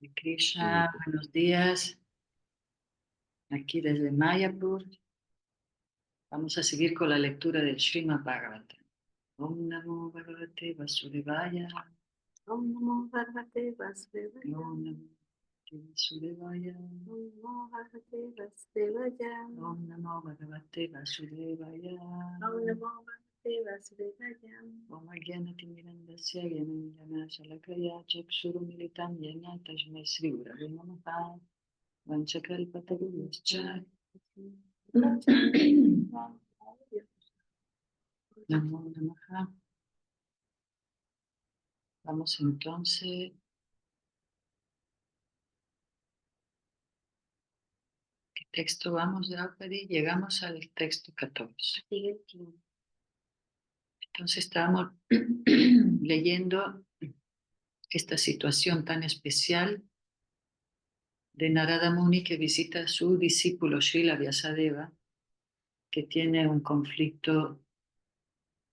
De Krishna, buenos días. Aquí desde Mayapur. Vamos a seguir con la lectura del Srimad Bhagavatam. Om Namo Bhagavate Vasudevaya. Om Namo Bhagavate Vasudevaya. Om Namo Bhagavate Vasudevaya. Om Namo Bhagavate Vasudevaya. Om Namo Bhagavate Vasudevaya. Om Namo Bhagavate Vasudevaya. Om Ajnanatimidandasya Yanandana Shalakaya Chakshurumilitam Yena Tasmai Sri Gurave Namaha Vanchakalpatarubhascha Namo Namaha. Vamos entonces. ¿Qué texto vamos, Draupadi? Llegamos al texto 14. Entonces estábamos leyendo esta situación tan especial de Narada Muni que visita a su discípulo Srila Vyasadeva, que tiene un conflicto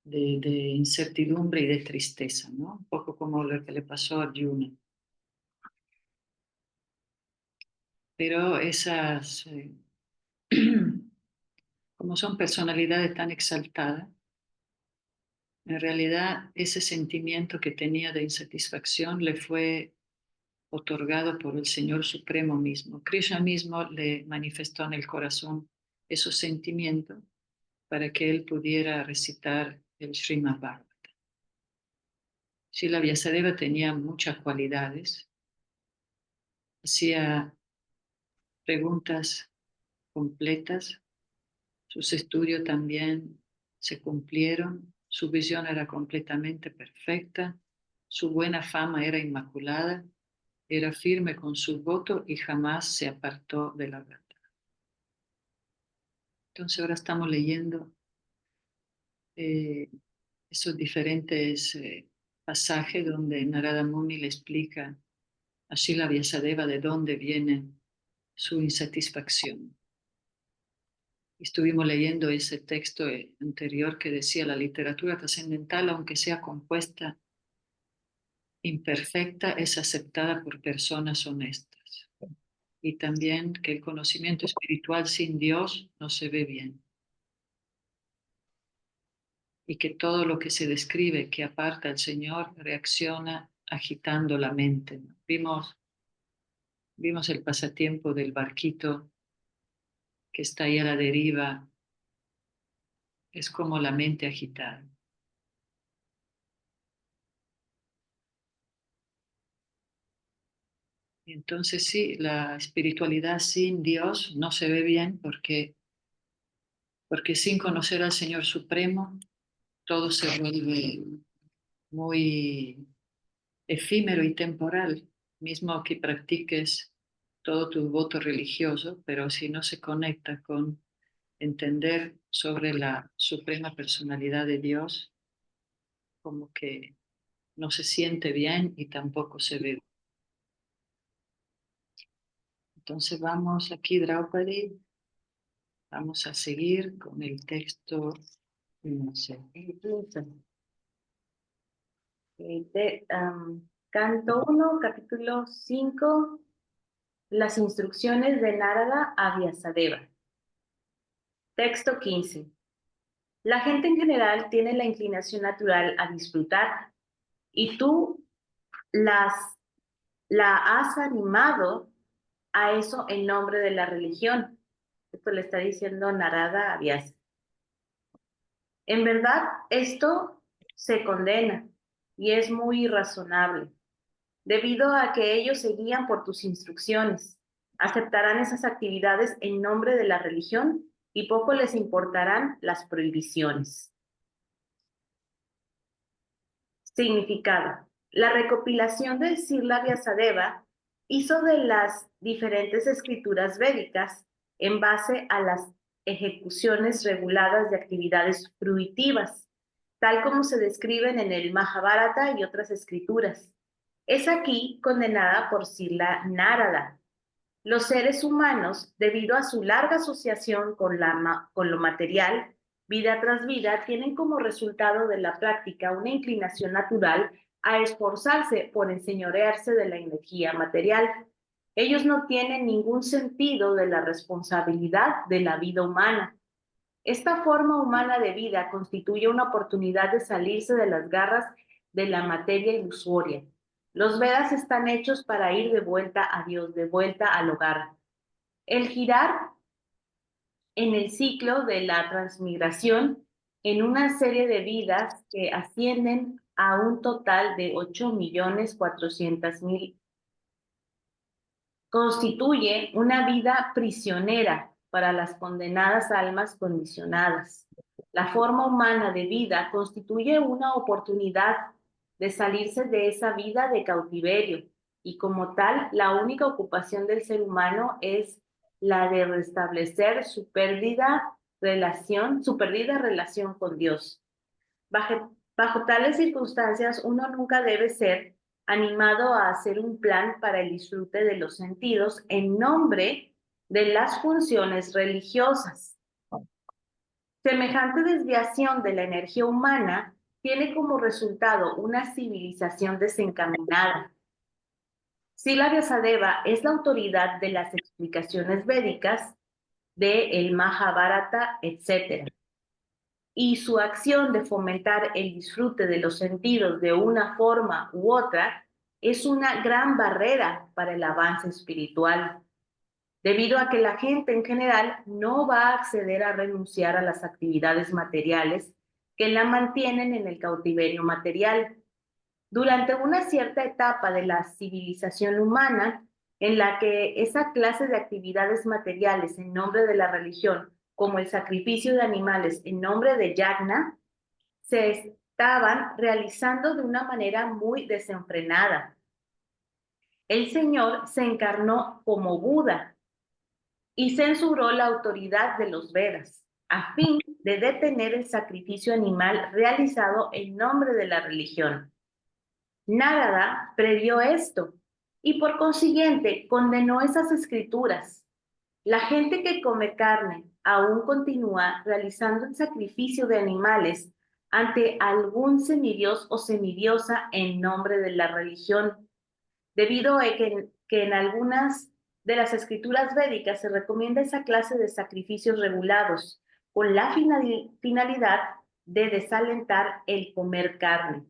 de incertidumbre y de tristeza, ¿no? Un poco como lo que le pasó a Arjuna. Pero esas, como son personalidades tan exaltadas, en realidad ese sentimiento que tenía de insatisfacción le fue otorgado por el Señor Supremo mismo. Krishna mismo le manifestó en el corazón esos sentimientos para que él pudiera recitar el Srimad Bhagavatam. Srila Vyasadeva tenía muchas cualidades, hacía preguntas completas, sus estudios también se cumplieron, su visión era completamente perfecta, su buena fama era inmaculada, era firme con su voto y jamás se apartó de la verdad. Entonces ahora estamos leyendo esos diferentes pasajes donde Narada Muni le explica a Srila Vyasadeva de dónde viene su insatisfacción. Estuvimos leyendo ese texto anterior que decía la literatura trascendental, aunque sea compuesta, imperfecta, es aceptada por personas honestas. Y también que el conocimiento espiritual sin Dios no se ve bien. Y que todo lo que se describe que aparta al Señor reacciona agitando la mente, ¿no? Vimos el pasatiempo del barquito que está ahí a la deriva, es como la mente agitada. Y entonces sí, la espiritualidad sin Dios no se ve bien porque sin conocer al Señor Supremo todo se vuelve muy efímero y temporal, mismo que practiques todo tu voto religioso, pero si no se conecta con entender sobre la suprema personalidad de Dios, como que no se siente bien y tampoco se ve. Entonces vamos aquí, Draupadi, vamos a seguir con el texto, no sé. Canto 1, capítulo 5, las instrucciones de Narada a Vyasadeva. Texto 15. La gente en general tiene la inclinación natural a disfrutar y tú la has animado a eso en nombre de la religión. Esto le está diciendo Narada a Vyasa. En verdad, esto se condena y es muy irrazonable, debido a que ellos se guían por tus instrucciones. Aceptarán esas actividades en nombre de la religión y poco les importarán las prohibiciones. Significado. La recopilación de Srila Vyasadeva hizo de las diferentes escrituras védicas en base a las ejecuciones reguladas de actividades fruitivas, tal como se describen en el Mahabharata y otras escrituras. Es aquí condenada por Srila Narada. Los seres humanos, debido a su larga asociación con lo material, vida tras vida, tienen como resultado de la práctica una inclinación natural a esforzarse por enseñorearse de la energía material. Ellos no tienen ningún sentido de la responsabilidad de la vida humana. Esta forma humana de vida constituye una oportunidad de salirse de las garras de la materia ilusoria. Los Vedas están hechos para ir de vuelta a Dios, de vuelta al hogar. El girar en el ciclo de la transmigración en una serie de vidas que ascienden a un total de 8.400.000 constituye una vida prisionera para las condenadas almas condicionadas. La forma humana de vida constituye una oportunidad de salirse de esa vida de cautiverio y como tal, la única ocupación del ser humano es la de restablecer su perdida relación con Dios. Bajo tales circunstancias, uno nunca debe ser animado a hacer un plan para el disfrute de los sentidos en nombre de las funciones religiosas. Semejante desviación de la energía humana tiene como resultado una civilización desencaminada. Sila Vyasadeva es la autoridad de las explicaciones védicas, del Mahabharata, etc. Y su acción de fomentar el disfrute de los sentidos de una forma u otra es una gran barrera para el avance espiritual, debido a que la gente en general no va a acceder a renunciar a las actividades materiales que la mantienen en el cautiverio material. Durante una cierta etapa de la civilización humana, en la que esa clase de actividades materiales en nombre de la religión, como el sacrificio de animales en nombre de yagna, se estaban realizando de una manera muy desenfrenada. El Señor se encarnó como Buda y censuró la autoridad de los Vedas, a fin de detener el sacrificio animal realizado en nombre de la religión. Narada previó esto y por consiguiente condenó esas escrituras. La gente que come carne aún continúa realizando el sacrificio de animales ante algún semidios o semidiosa en nombre de la religión, debido a que en algunas de las escrituras védicas se recomienda esa clase de sacrificios regulados con la finalidad de desalentar el comer carne.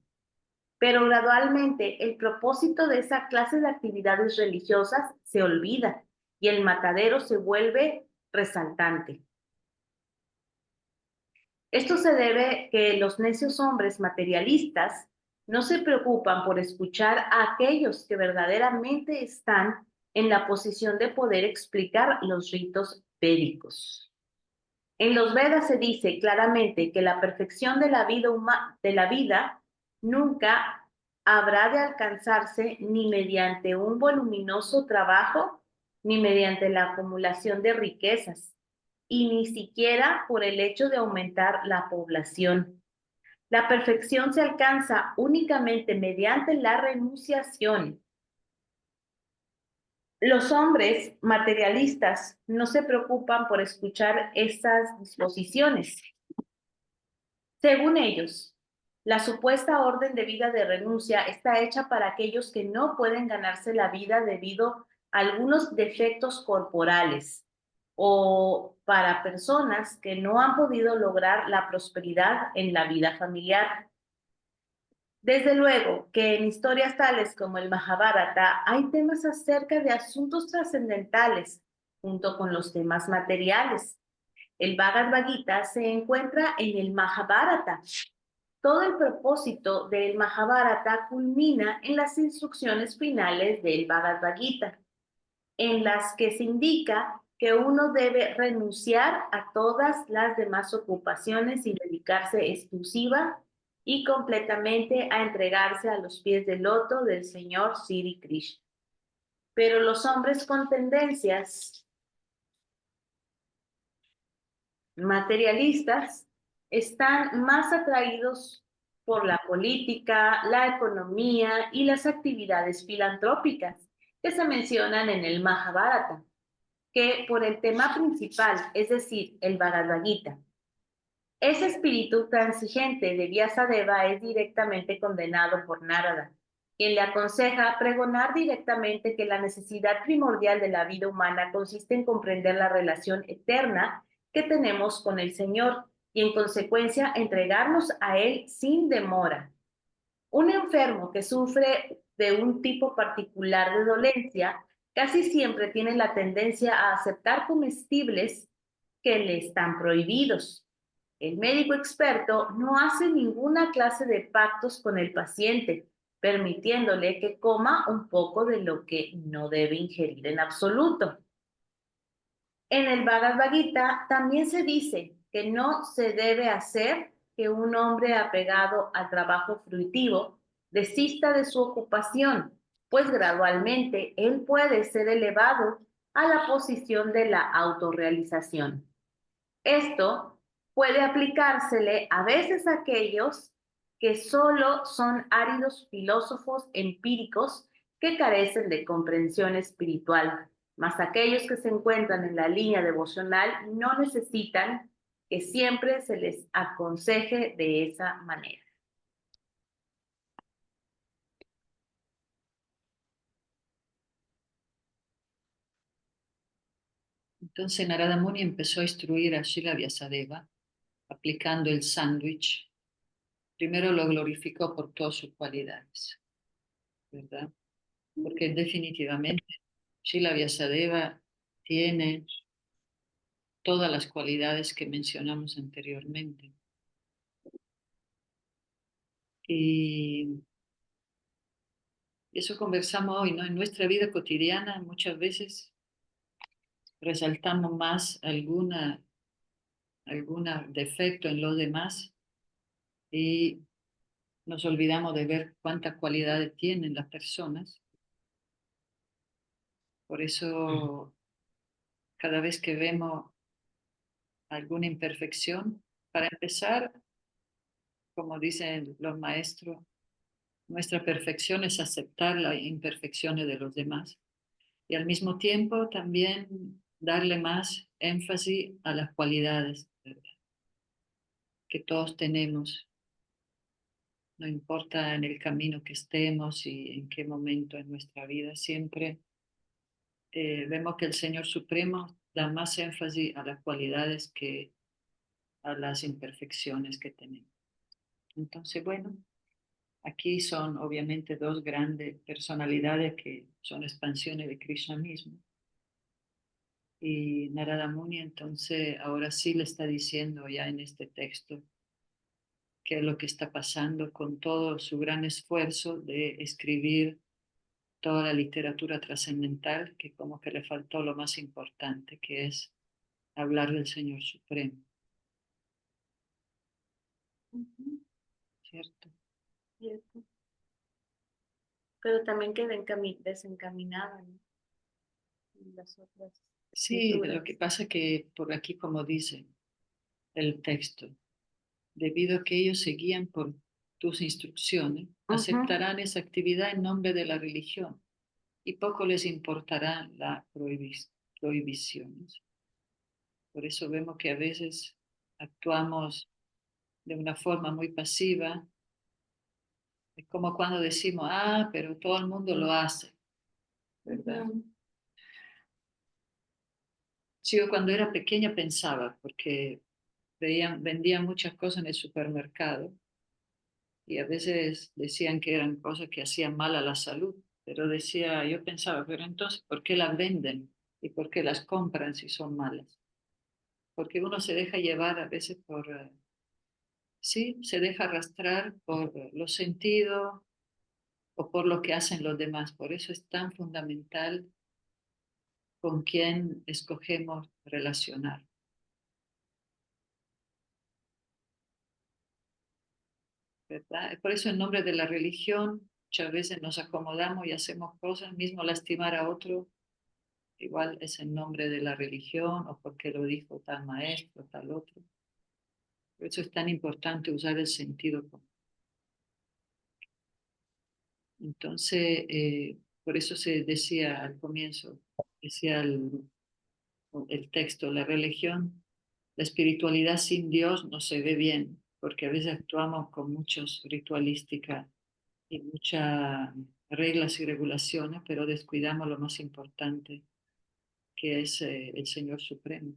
Pero gradualmente el propósito de esa clase de actividades religiosas se olvida y el matadero se vuelve resaltante. Esto se debe que los necios hombres materialistas no se preocupan por escuchar a aquellos que verdaderamente están en la posición de poder explicar los ritos védicos. En los Vedas se dice claramente que la perfección de la vida nunca habrá de alcanzarse ni mediante un voluminoso trabajo, ni mediante la acumulación de riquezas, y ni siquiera por el hecho de aumentar la población. La perfección se alcanza únicamente mediante la renunciación. Los hombres materialistas no se preocupan por escuchar estas disposiciones. Según ellos, la supuesta orden de vida de renuncia está hecha para aquellos que no pueden ganarse la vida debido a algunos defectos corporales o para personas que no han podido lograr la prosperidad en la vida familiar. Desde luego que en historias tales como el Mahabharata hay temas acerca de asuntos trascendentales junto con los temas materiales. El Bhagavad Gita se encuentra en el Mahabharata. Todo el propósito del Mahabharata culmina en las instrucciones finales del Bhagavad Gita, en las que se indica que uno debe renunciar a todas las demás ocupaciones y dedicarse exclusiva y completamente a entregarse a los pies del loto del Señor Sri Krishna. Pero los hombres con tendencias materialistas están más atraídos por la política, la economía y las actividades filantrópicas que se mencionan en el Mahabharata, que por el tema principal, es decir, el Bhagavad Gita. Ese espíritu transigente de Vyasadeva es directamente condenado por Narada, quien le aconseja pregonar directamente que la necesidad primordial de la vida humana consiste en comprender la relación eterna que tenemos con el Señor y en consecuencia entregarnos a Él sin demora. Un enfermo que sufre de un tipo particular de dolencia casi siempre tiene la tendencia a aceptar comestibles que le están prohibidos. El médico experto no hace ninguna clase de pactos con el paciente, permitiéndole que coma un poco de lo que no debe ingerir en absoluto. En el Bhagavad Gita también se dice que no se debe hacer que un hombre apegado al trabajo fruitivo desista de su ocupación, pues gradualmente él puede ser elevado a la posición de la autorrealización. Esto puede aplicársele a veces a aquellos que solo son áridos filósofos empíricos que carecen de comprensión espiritual, mas aquellos que se encuentran en la línea devocional no necesitan que siempre se les aconseje de esa manera. Entonces Narada Muni empezó a instruir a Srila Vyasadeva aplicando el sándwich. Primero lo glorificó por todas sus cualidades, ¿verdad? Porque definitivamente Srila Vyasadeva tiene todas las cualidades que mencionamos anteriormente. Y eso conversamos hoy, ¿no? En nuestra vida cotidiana muchas veces resaltamos más alguna defecto en los demás y nos olvidamos de ver cuántas cualidades tienen las personas. Por eso, cada vez que vemos alguna imperfección, para empezar, como dicen los maestros, nuestra perfección es aceptar las imperfecciones de los demás y al mismo tiempo también darle más énfasis a las cualidades, ¿verdad?, que todos tenemos. No importa en el camino que estemos y en qué momento en nuestra vida, siempre vemos que el Señor Supremo da más énfasis a las cualidades que a las imperfecciones que tenemos. Entonces, bueno, aquí son obviamente dos grandes personalidades que son expansiones de Krishna mismo. Y Narada Muni entonces ahora sí le está diciendo ya en este texto qué es lo que está pasando con todo su gran esfuerzo de escribir toda la literatura trascendental, que como que le faltó lo más importante, que es hablar del Señor Supremo, ¿cierto? Cierto. Pero también queda desencaminada, ¿no? En las otras Sí, lecturas. lo que pasa es que por aquí, como dice el texto, debido a que ellos se guían por tus instrucciones, aceptarán esa actividad en nombre de la religión y poco les importará las prohibiciones. Por eso vemos que a veces actuamos de una forma muy pasiva. Es como cuando decimos, ah, pero todo el mundo lo hace, ¿verdad? Sí, yo cuando era pequeña pensaba, porque vendían muchas cosas en el supermercado y a veces decían que eran cosas que hacían mal a la salud, pero decía, yo pensaba, pero entonces, ¿por qué las venden? ¿Y por qué las compran si son malas? Porque uno se deja llevar a veces por, sí, se deja arrastrar por los sentidos o por lo que hacen los demás. Por eso es tan fundamental con quién escogemos relacionar, ¿verdad? Por eso en nombre de la religión muchas veces nos acomodamos y hacemos cosas, mismo lastimar a otro, igual es en nombre de la religión o porque lo dijo tal maestro, tal otro. Por eso es tan importante usar el sentido común. Entonces, por eso se decía al comienzo, decía el texto, la religión La espiritualidad sin Dios no se ve bien, porque a veces actuamos con muchos ritualística y muchas reglas y regulaciones, pero descuidamos lo más importante, que es el Señor Supremo.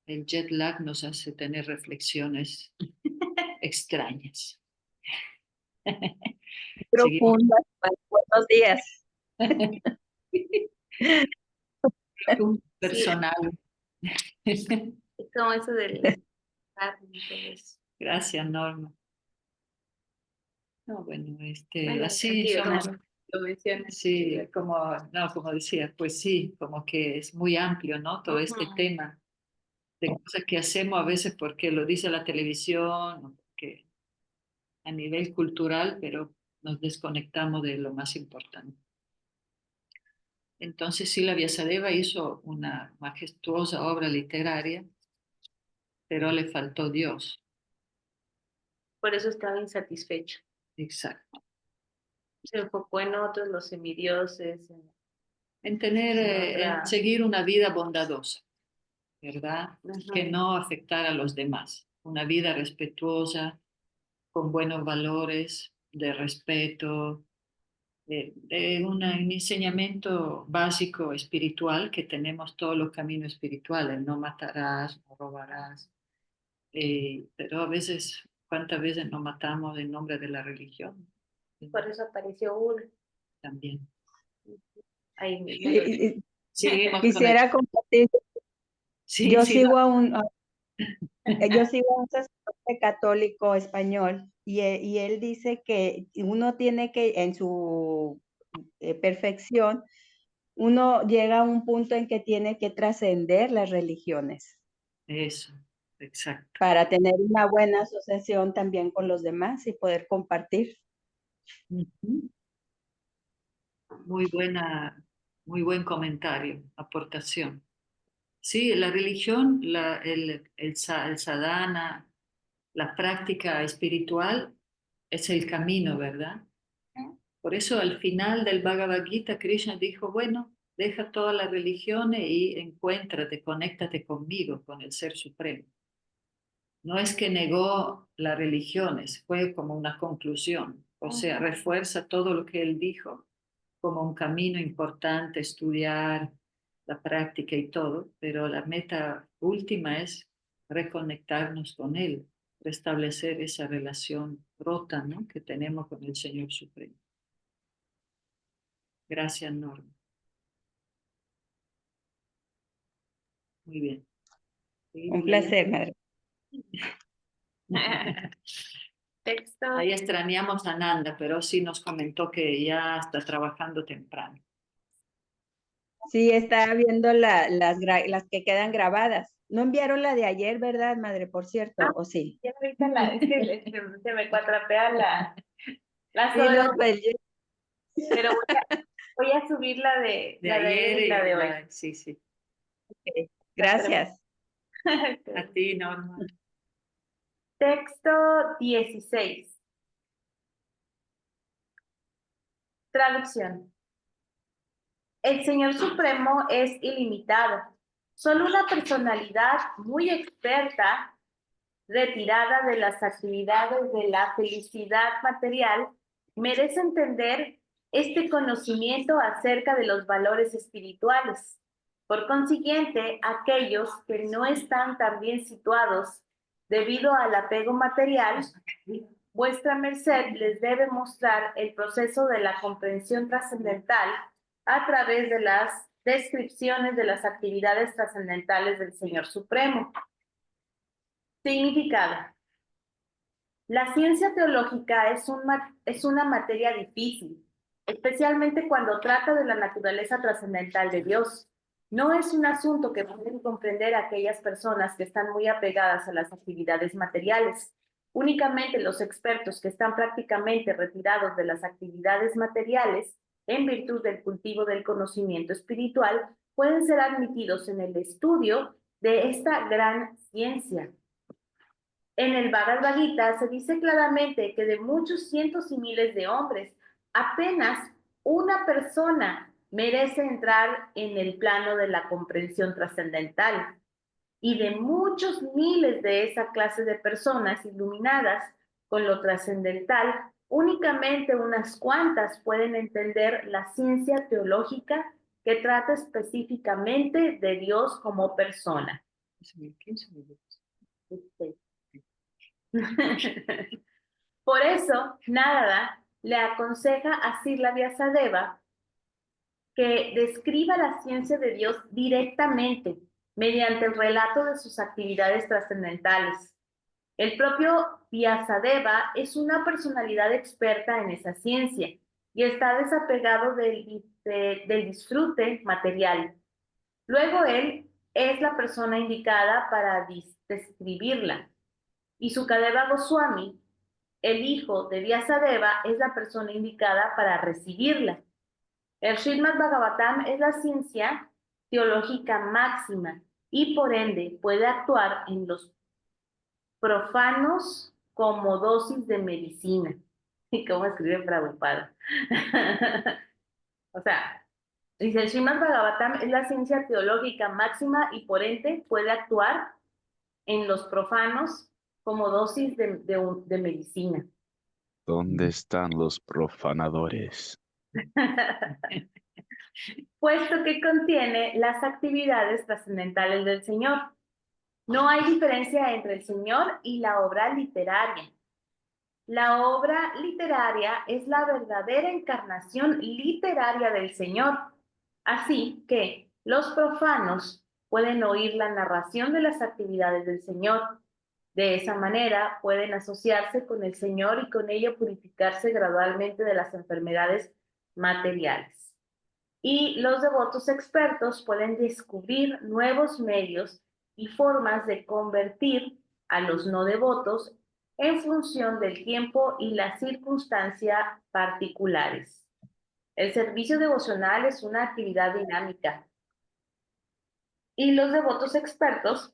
El jet lag nos hace tener reflexiones extrañas. Seguimos. Profundas. Buenos días. Personal. Es como eso del... Gracias, Norma. No, bueno, Bueno, así tranquilo, somos. Norma, lo mencionas. Sí, como decía, pues sí, como que es muy amplio, ¿no? Todo este tema de cosas que hacemos a veces porque lo dice la televisión, o porque a nivel cultural, pero nos desconectamos de lo más importante. Entonces sí, la Vyasadeva hizo una majestuosa obra literaria, pero le faltó Dios. Por eso estaba insatisfecho. Exacto. Se enfocó en otros, los semidioses. En en seguir una vida bondadosa, ¿verdad? Que no afectara a los demás. Una vida respetuosa, con buenos valores de respeto, de un enseñamiento básico espiritual que tenemos todos los caminos espirituales. No matarás, no robarás. Pero a veces, ¿cuántas veces nos matamos en nombre de la religión? Por eso apareció uno. También. Ahí Quisiera compartir. Sí, Yo sí, sigo yo sigo a un sacerdote católico español y él dice que uno tiene que, en su perfección, uno llega a un punto en que tiene que trascender las religiones eso, exacto. para tener una buena asociación también con los demás y poder compartir. Muy buen comentario, aportación. Sí, la religión, el sadhana, la práctica espiritual es el camino, ¿verdad? Por eso al final del Bhagavad Gita, Krishna dijo, bueno, deja todas las religiones y encuéntrate, conéctate conmigo, con el Ser Supremo. No es que negó las religiones, fue como una conclusión, o sea, refuerza todo lo que él dijo como un camino importante, estudiar la práctica y todo, pero la meta última es reconectarnos con él, restablecer esa relación rota, ¿no?, que tenemos con el Señor Supremo. Gracias, Norma. Muy bien. Un placer, madre. Texto. Ahí extrañamos a Nanda, pero sí nos comentó que ya está trabajando temprano. Sí, estaba viendo las que quedan grabadas. No enviaron la de ayer, ¿verdad, madre? Por cierto, ¿o sí? Ya ahorita es que se me cuatrapea las Sí, horas, no, pues, pero voy a subir la de ayer y la de hoy. Sí, sí. okay. Gracias. A ti, Norma. Texto 16. Traducción. El Señor Supremo es ilimitado. Solo una personalidad muy experta, retirada de las actividades de la felicidad material, merece entender este conocimiento acerca de los valores espirituales. Por consiguiente, aquellos que no están tan bien situados debido al apego material, vuestra merced les debe mostrar el proceso de la comprensión trascendental a través de las descripciones de las actividades trascendentales del Señor Supremo. Significado. La ciencia teológica es una materia difícil, especialmente cuando trata de la naturaleza trascendental de Dios. No es un asunto que pueden comprender aquellas personas que están muy apegadas a las actividades materiales. Únicamente los expertos que están prácticamente retirados de las actividades materiales, en virtud del cultivo del conocimiento espiritual, pueden ser admitidos en el estudio de esta gran ciencia. En el Bhagavad Gita se dice claramente que de muchos cientos y miles de hombres, apenas una persona merece entrar en el plano de la comprensión trascendental, y de muchos miles de esa clase de personas iluminadas con lo trascendental, únicamente unas cuantas pueden entender la ciencia teológica que trata específicamente de Dios como persona. 15 minutos. Por eso, Narada le aconseja a Srila Vyasadeva que describa la ciencia de Dios directamente mediante el relato de sus actividades trascendentales. El propio Vyasadeva es una personalidad experta en esa ciencia y está desapegado del disfrute material. Luego él es la persona indicada para describirla. Y Sukadeva Goswami, el hijo de Vyasadeva, es la persona indicada para recibirla. El Srimad Bhagavatam es la ciencia teológica máxima y por ende puede actuar en los profanos como dosis de medicina. ¿Y cómo escribe Prabhupada? O sea, dice el Srimad Bhagavatam es la ciencia teológica máxima y por ende puede actuar en los profanos como dosis de medicina. ¿Dónde están los profanadores? Puesto que contiene las actividades trascendentales del Señor. No hay diferencia entre el Señor y la obra literaria. La obra literaria es la verdadera encarnación literaria del Señor. Así que los profanos pueden oír la narración de las actividades del Señor. De esa manera pueden asociarse con el Señor y con ello purificarse gradualmente de las enfermedades materiales. Y los devotos expertos pueden descubrir nuevos medios y formas de convertir a los no devotos en función del tiempo y las circunstancias particulares. El servicio devocional es una actividad dinámica y los devotos expertos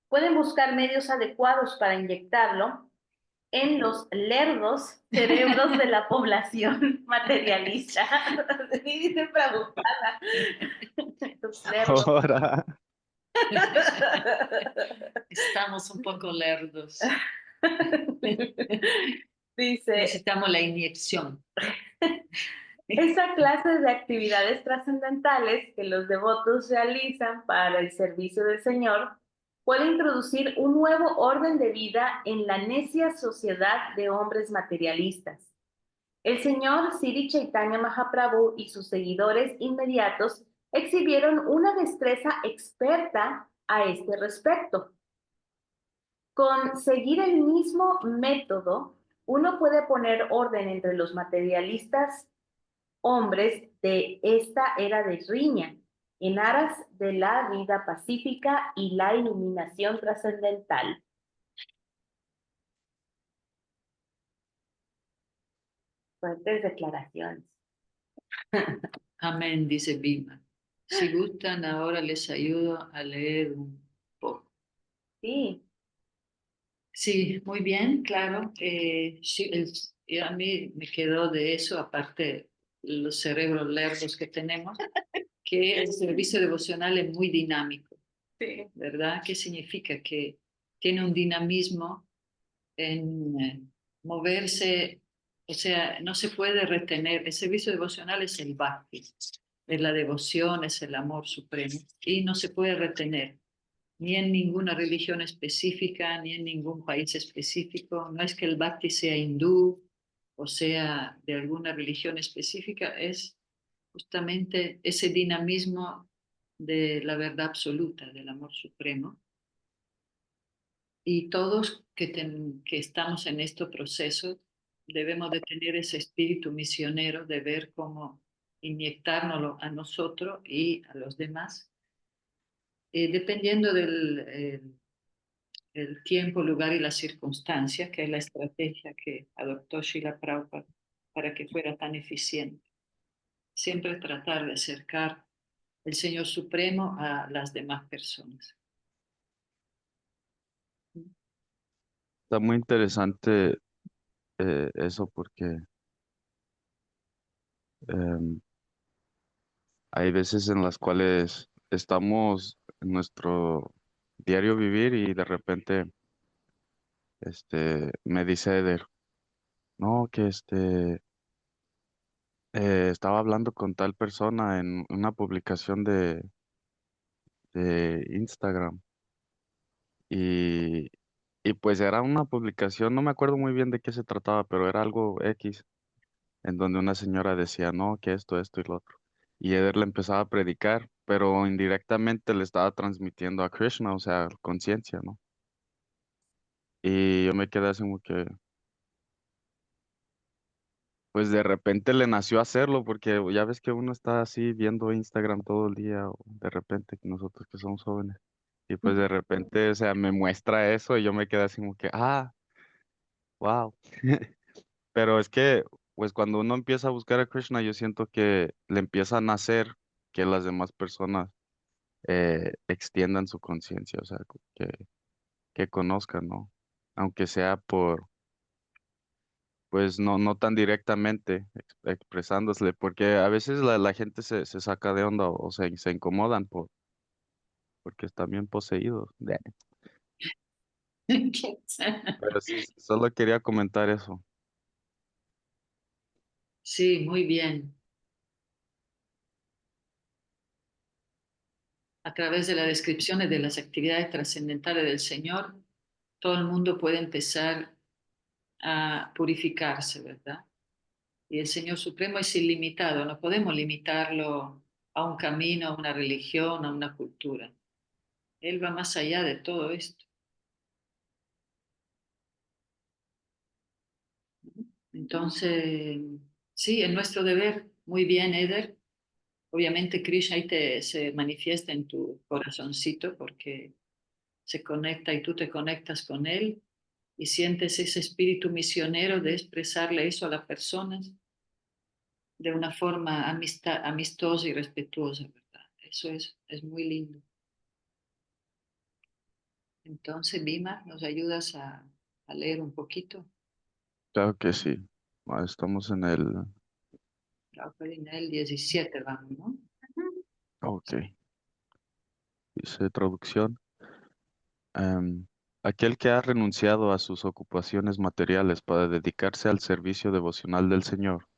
pueden buscar medios adecuados para inyectarlo en los lerdos cerebros de la población materialista. Dice Prabhupada. Los lerdos. Ahora, Estamos un poco lerdos. Dice, Necesitamos la inyección. esa clase de actividades trascendentales que los devotos realizan para el servicio del Señor puede introducir un nuevo orden de vida en la necia sociedad de hombres materialistas. El señor Sri Chaitanya Mahaprabhu y sus seguidores inmediatos exhibieron una destreza experta a este respecto. Con seguir el mismo método, uno puede poner orden entre los materialistas hombres de esta era de riña, en aras de la vida pacífica y la iluminación trascendental. Fuertes declaraciones. Amén, dice Bima. Si gustan, ahora les ayudo a leer un poco. Sí. Sí, muy bien, claro. Sí, a mí me quedó de eso, aparte los cerebros lerdos que tenemos, que el servicio devocional es muy dinámico, Sí. ¿verdad? ¿Qué significa? Que tiene un dinamismo en moverse, o sea, no se puede retener. El servicio devocional es el bhakti, es la devoción, es el amor supremo, y no se puede retener ni en ninguna religión específica, ni en ningún país específico. No es que el bhakti sea hindú o sea de alguna religión específica, es justamente ese dinamismo de la verdad absoluta, del amor supremo. Y todos que estamos en este proceso debemos de tener ese espíritu misionero de ver cómo inyectárnoslo a nosotros y a los demás, dependiendo del el tiempo, lugar y las circunstancias, que es la estrategia que adoptó Srila Prabhupada para que fuera tan eficiente. Siempre tratar de acercar el Señor Supremo a las demás personas. está muy interesante eso porque Em, Hay veces en las cuales estamos en nuestro diario vivir y de repente me dice Eder, no, que estaba hablando con tal persona en una publicación de Instagram y, y pues era una publicación, no me acuerdo muy bien de qué se trataba, pero era algo X, en donde una señora decía, no, que esto y lo otro. Y Eder le empezaba a predicar, pero indirectamente le estaba transmitiendo a Krishna, o sea, conciencia, ¿no? Y yo me quedé así como que, pues de repente le nació hacerlo, porque ya ves que uno está así viendo Instagram todo el día, o de repente que nosotros que somos jóvenes. Y pues de repente, o sea, me muestra eso y yo me quedé así como que, wow. Pero es que, pues cuando uno empieza a buscar a Krishna, yo siento que le empieza a nacer que las demás personas extiendan su conciencia, o sea, que conozcan, ¿no? Aunque sea por, pues no tan directamente expresándosle, porque a veces la gente se saca de onda o se incomodan porque están bien poseídos. Pero sí, solo quería comentar eso. Sí, muy bien. A través de las descripciones de las actividades trascendentales del Señor, todo el mundo puede empezar a purificarse, ¿verdad? Y el Señor Supremo es ilimitado, no podemos limitarlo a un camino, a una religión, a una cultura. Él va más allá de todo esto. Entonces, sí, es nuestro deber. Muy bien, Eder. Obviamente Krishna ahí se manifiesta en tu corazoncito porque se conecta y tú te conectas con él y sientes ese espíritu misionero de expresarle eso a las personas de una forma amistosa y respetuosa, ¿verdad? Eso es muy lindo. Entonces, Bima, ¿nos ayudas a leer un poquito? Claro que sí. Estamos en el... La página del 17, vamos, ¿no? Ok. Dice traducción. em, Aquel que ha renunciado a sus ocupaciones materiales para dedicarse al servicio devocional del Señor,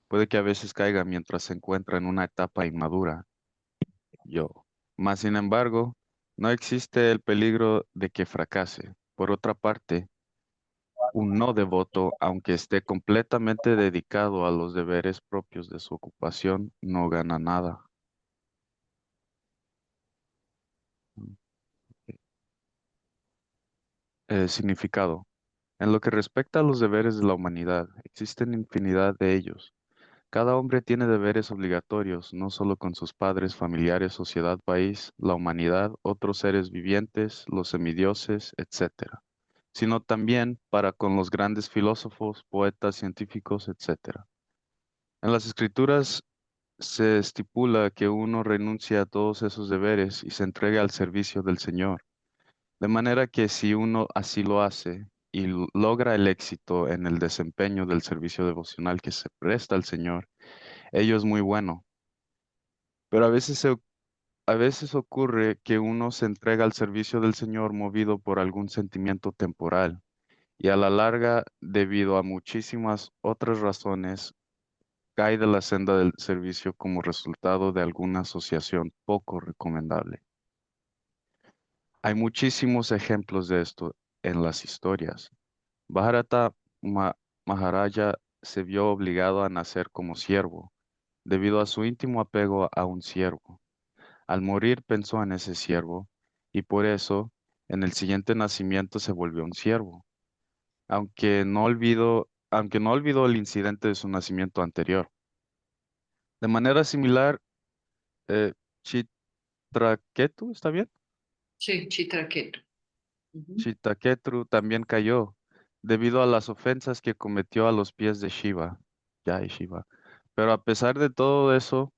puede que a veces caiga mientras se encuentra en una etapa inmadura. Yo. Mas, sin embargo, no existe el peligro de que fracase. Por otra parte, un no devoto, aunque esté completamente dedicado a los deberes propios de su ocupación, no gana nada. Significado. En lo que respecta a los deberes de la humanidad, existen infinidad de ellos. Cada hombre tiene deberes obligatorios, no solo con sus padres, familiares, sociedad, país, la humanidad, otros seres vivientes, los semidioses, etcétera, sino también para con los grandes filósofos, poetas, científicos, etcétera. En las escrituras se estipula que uno renuncia a todos esos deberes y se entrega al servicio del Señor, de manera que si uno así lo hace y logra el éxito en el desempeño del servicio devocional que se presta al Señor, ello es muy bueno. Pero a veces ocurre que uno se entrega al servicio del Señor movido por algún sentimiento temporal y a la larga, debido a muchísimas otras razones, cae de la senda del servicio como resultado de alguna asociación poco recomendable. Hay muchísimos ejemplos de esto en las historias. Bharata Maharaja se vio obligado a nacer como siervo, debido a su íntimo apego a un siervo. Al morir pensó en ese siervo, y por eso en el siguiente nacimiento se volvió un siervo, aunque no olvidó el incidente de su nacimiento anterior. De manera similar, eh, Chitraketu, ¿está bien? Sí, Chitraketu. Ujú. Chitaketru también cayó debido a las ofensas que cometió a los pies de Shiva, Jai Shiva. Pero a pesar de todo eso,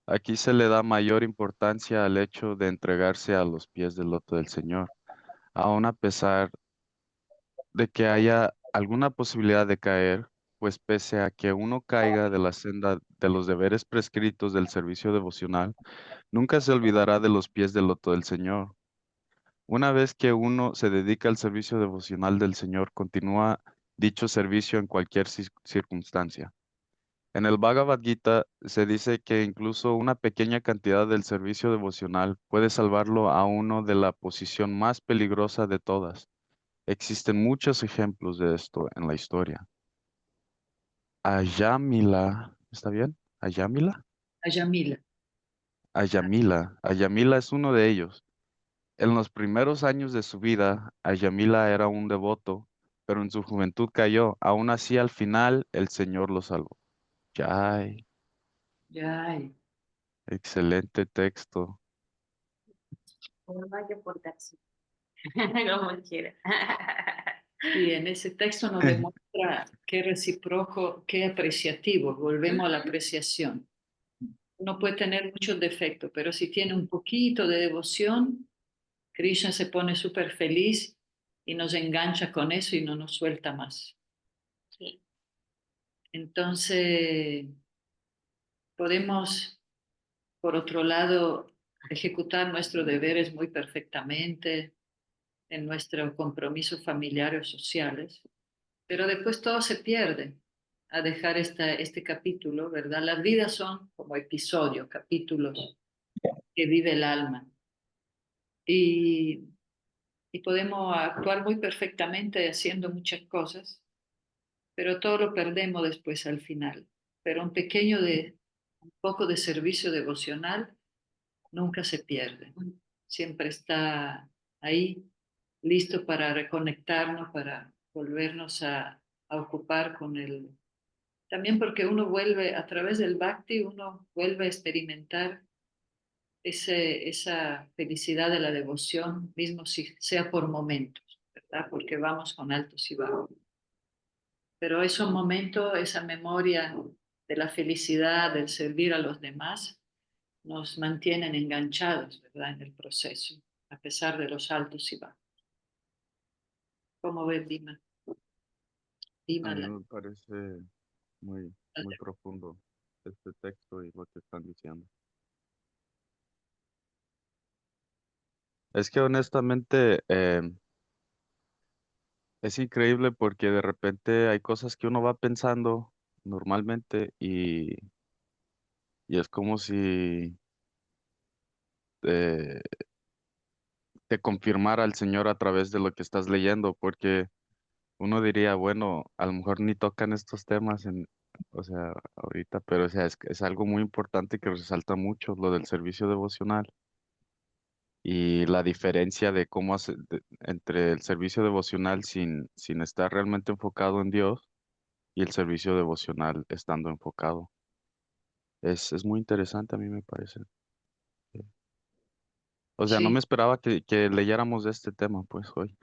aquí se le da mayor importancia al hecho de entregarse a los pies del loto del Señor, aun a pesar de que haya alguna posibilidad de caer. pues pese a que uno caiga de la senda de los deberes prescritos del servicio devocional, nunca se olvidará de los pies del loto del Señor. Una vez que uno se dedica al servicio devocional del Señor, continúa dicho servicio en cualquier circunstancia. En el Bhagavad Gita se dice que incluso una pequeña cantidad del servicio devocional puede salvarlo a uno de la posición más peligrosa de todas. Existen muchos ejemplos de esto en la historia. Ayamila, ¿está bien? Ayamila. Ayamila. Ayamila es uno de ellos. En los primeros años de su vida, Ayamila era un devoto, pero en su juventud cayó. Aún así, al final, el Señor lo salvó. Yay, Ay, excelente texto. No hay que portarse. Como quiera. y en ese texto nos demuestra qué recíproco, qué apreciativo. Volvemos a la apreciación. Uno puede tener muchos defectos, pero si tiene un poquito de devoción, Krishna se pone súper feliz y nos engancha con eso y no nos suelta más. Sí. Entonces, podemos, por otro lado, ejecutar nuestros deberes muy perfectamente en nuestros compromisos familiares o sociales, pero después todo se pierde a dejar este capítulo, ¿verdad? Las vidas son como episodios, capítulos que vive el alma. Y, y podemos actuar muy perfectamente haciendo muchas cosas, pero todo lo perdemos después al final. Pero un poco de servicio devocional nunca se pierde. Siempre está ahí, listo para reconectarnos, para volvernos a ocupar con el... También porque uno vuelve, a través del bhakti, uno vuelve a experimentar esa felicidad de la devoción, mismo si sea por momentos, ¿verdad? Porque vamos con altos y bajos. Pero esos momentos, esa memoria de la felicidad, del servir a los demás, nos mantienen enganchados, ¿verdad? En el proceso, a pesar de los altos y bajos. ¿Cómo ves, Dima? A Dima, mí me parece muy profundo este texto y lo que están diciendo. Es que honestamente es increíble porque de repente hay cosas que uno va pensando normalmente y es como si eh, te confirmara el Señor a través de lo que estás leyendo, porque uno diría, bueno, a lo mejor ni tocan estos temas o sea, ahorita, pero o sea, es algo muy importante que resalta mucho lo del servicio devocional y la diferencia de cómo entre el servicio devocional sin estar realmente enfocado en Dios y el servicio devocional estando enfocado. Es muy interesante, a mí me parece. O sea, no me sí, esperaba que leyéramos de este tema, pues, hoy.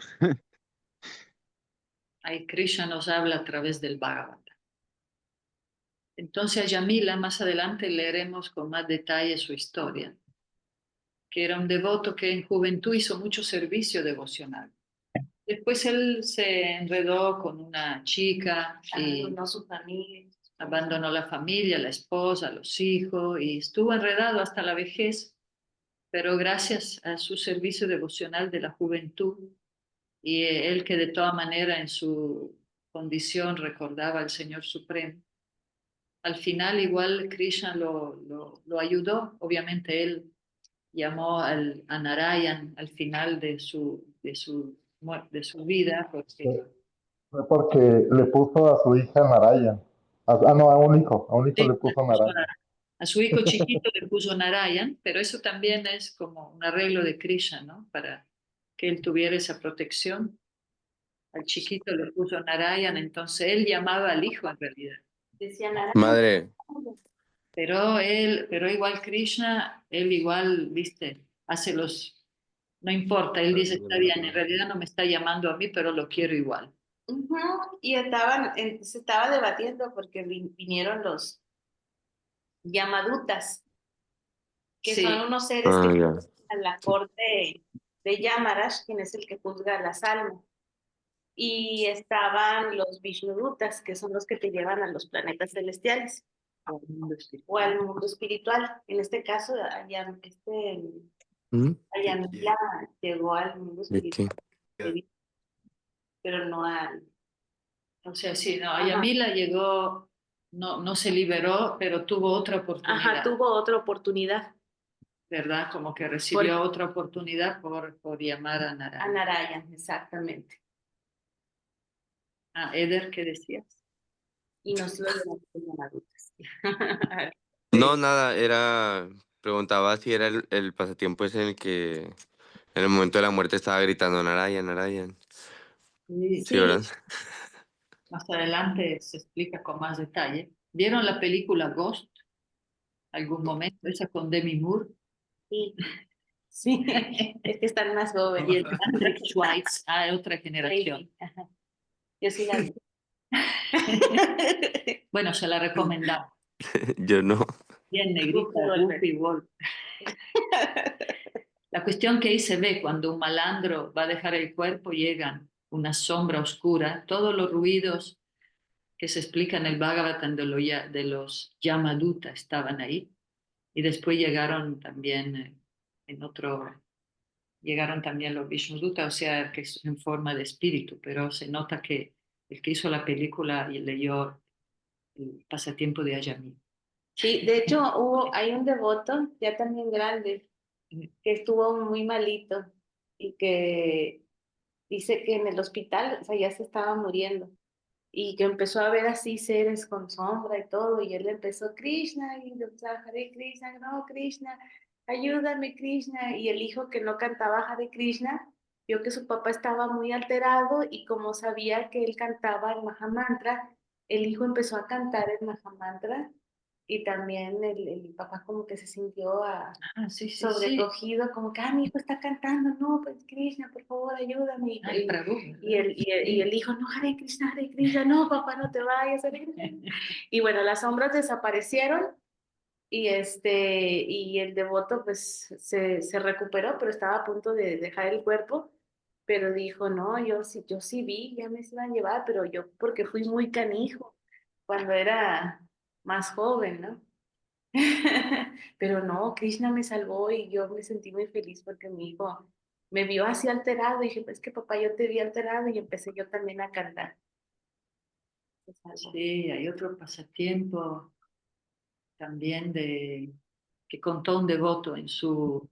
ahí Krishna nos habla a través del Bhagavata. Entonces, a Yamila, más adelante leeremos con más detalle su historia, que era un devoto que en juventud hizo mucho servicio devocional. Después él se enredó con una chica y Abandonó su familia. abandonó la familia, la esposa, los hijos y estuvo enredado hasta la vejez, pero gracias a su servicio devocional de la juventud y él que de toda manera en su condición recordaba al Señor Supremo, al final igual Krishna lo ayudó. Obviamente él llamó a Narayan al final de su vida, porque Fue porque le puso a su hija Naraya. No, a un hijo sí, le puso Naraya. a su hijo chiquito le puso Narayan, pero eso también es como un arreglo de Krishna, ¿no? Para que él tuviera esa protección. Al chiquito le puso Narayan, entonces él llamaba al hijo en realidad. Decía nada. Madre, Pero igual Krishna, él igual, viste, no importa, él dice, está bien, en realidad no me está llamando a mí, pero lo quiero igual. Ujú. Y se estaba debatiendo porque vinieron los Yamadutas, que Sí, son unos seres que ya. a la corte de Yamarash, quien es el que juzga las almas. y estaban los Vishnudutas, que son los que te llevan a los planetas celestiales o el mundo o al espiritual. mundo espiritual. En este caso, ¿Mm? Ayanila llegó al mundo ¿De qué? espiritual, pero no al... O sea, sí, no, Ajá. Yamila llegó, no se liberó, pero tuvo otra Ajá, oportunidad, tuvo otra oportunidad ¿verdad? Como que por recibió otra oportunidad por llamar a a Narayana. Narayan, exactamente. Ah, Eder, ¿qué decías? Y nos lo llevamos como adultos. No, nada, preguntaba si era el pasatiempo ese en el que en el momento de la muerte estaba gritando Narayan, Narayan. Sí, Sí, ¿verdad? más adelante se explica con más detalle. ¿Vieron la película Ghost? ¿Algún momento? Esa con Demi Moore Sí, sí, es que están más jóvenes. y el Patrick Swayze, otra generación. Sí, ajá. Yo sí la vi. Bueno, se la recomendamos. Yo no. Bien negrita, Goofy Goofy Wolf. La cuestión que ahí se ve cuando un malandro va a dejar el cuerpo, llegan una sombra oscura, todos los ruidos que se explican en el Bhagavatam de los Yamaduta estaban ahí, y después llegaron también llegaron también los Vishnuduta, o sea, que es en forma de espíritu, pero se nota que el que hizo la película y leyó el pasatiempo de Ayami. Sí, de hecho hay un devoto ya también grande que estuvo muy malito y que dice que en el hospital, o sea, ya se estaba muriendo y que empezó a ver así seres con sombra y todo y él empezó Krishna y o sea, Hare Krishna, no Krishna, ayúdame Krishna y el hijo que no cantaba Hare Krishna vio que su papá estaba muy alterado y como sabía que él cantaba el Mahamantra, el hijo empezó a cantar el Mahamantra y también el papá como que se sintió Sí, sí, sí. sobrecogido, como que, mi hijo está cantando, no, pues Krishna, por favor, ayúdame. El Prabhu, Y el hijo, no, Hare Krishna, no, papá, no te vayas, Hare Krishna. Y bueno, las sombras desaparecieron y el devoto pues se recuperó, pero estaba a punto de dejar el cuerpo, pero dijo, no, yo sí vi, ya me se iban a llevar, pero yo porque fui muy canijo cuando era más joven, ¿no? Pero no, Krishna me salvó y yo me sentí muy feliz porque mi hijo me vio así alterado y dije, pues que papá, yo te vi alterado y empecé yo también a cantar. Se salvó. Sí, hay otro pasatiempo también que contó un devoto en su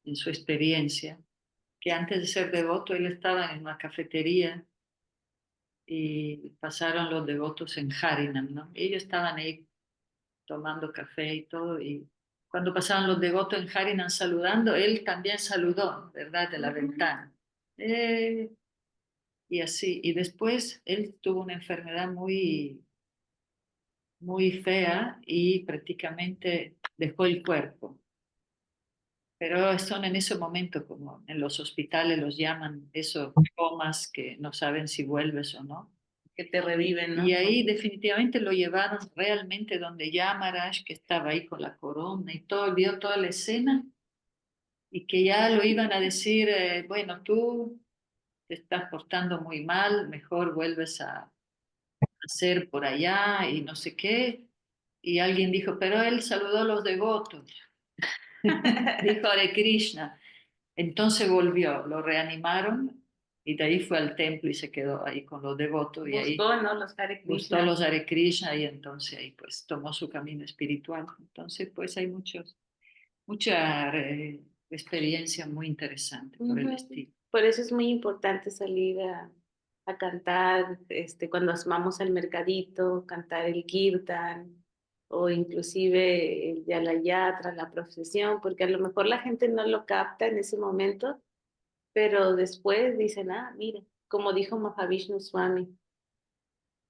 experiencia, que antes de ser devoto él estaba en una cafetería y pasaron los devotos en Harinam, ¿no? Ellos estaban ahí tomando café y todo, y cuando pasaban los devotos en Harinam saludando, él también saludó, ¿verdad? De la ventana. Y así, y después él tuvo una enfermedad muy fea y prácticamente dejó el cuerpo. Pero son en ese momento, como en los hospitales los llaman, esos comas que no saben si vuelves o no. Que te reviven, ¿no? Y ahí definitivamente lo llevaron realmente donde Yamaraj, que estaba ahí con la corona y todo, vio toda la escena y que ya lo iban a decir, bueno, tú te estás portando muy mal, mejor vuelves a hacer por allá y no sé qué. Y alguien dijo, pero él saludó a los devotos. Dijo Hare Krishna. Entonces volvió, lo reanimaron y de ahí fue al templo y se quedó ahí con los devotos y ahí Buscó, ¿no? Los Hare gustó Krishna. los Hare Krishna y entonces ahí pues tomó su camino espiritual. Entonces pues hay mucha experiencia muy interesante por el estilo. Por eso es muy importante salir a cantar, cuando vamos al mercadito, cantar el kirtan o inclusive el yalayatra, la procesión, porque a lo mejor la gente no lo capta en ese momento, pero después dicen, mira, como dijo Mahavishnu Swami,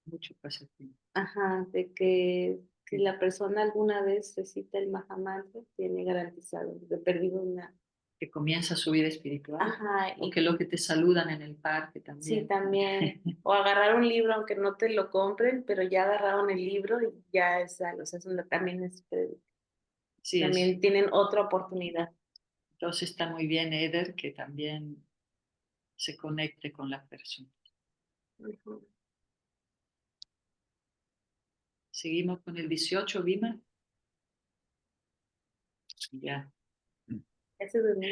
Mucho pasatiempo. ajá, de que si la persona alguna vez recita el Mahamantra, tiene garantizado, de perdido una... Que comienza su vida espiritual. Ajá, O que lo que te saludan en el parque también. sí, también. O agarrar un libro, aunque no te lo compren, pero ya agarraron el libro y ya es algo. O sea, Sí, también tienen otra oportunidad. entonces está muy bien Eder, que también se conecte con la persona. Ujú. Seguimos con el 18, Vima. Ya. Ese durmió.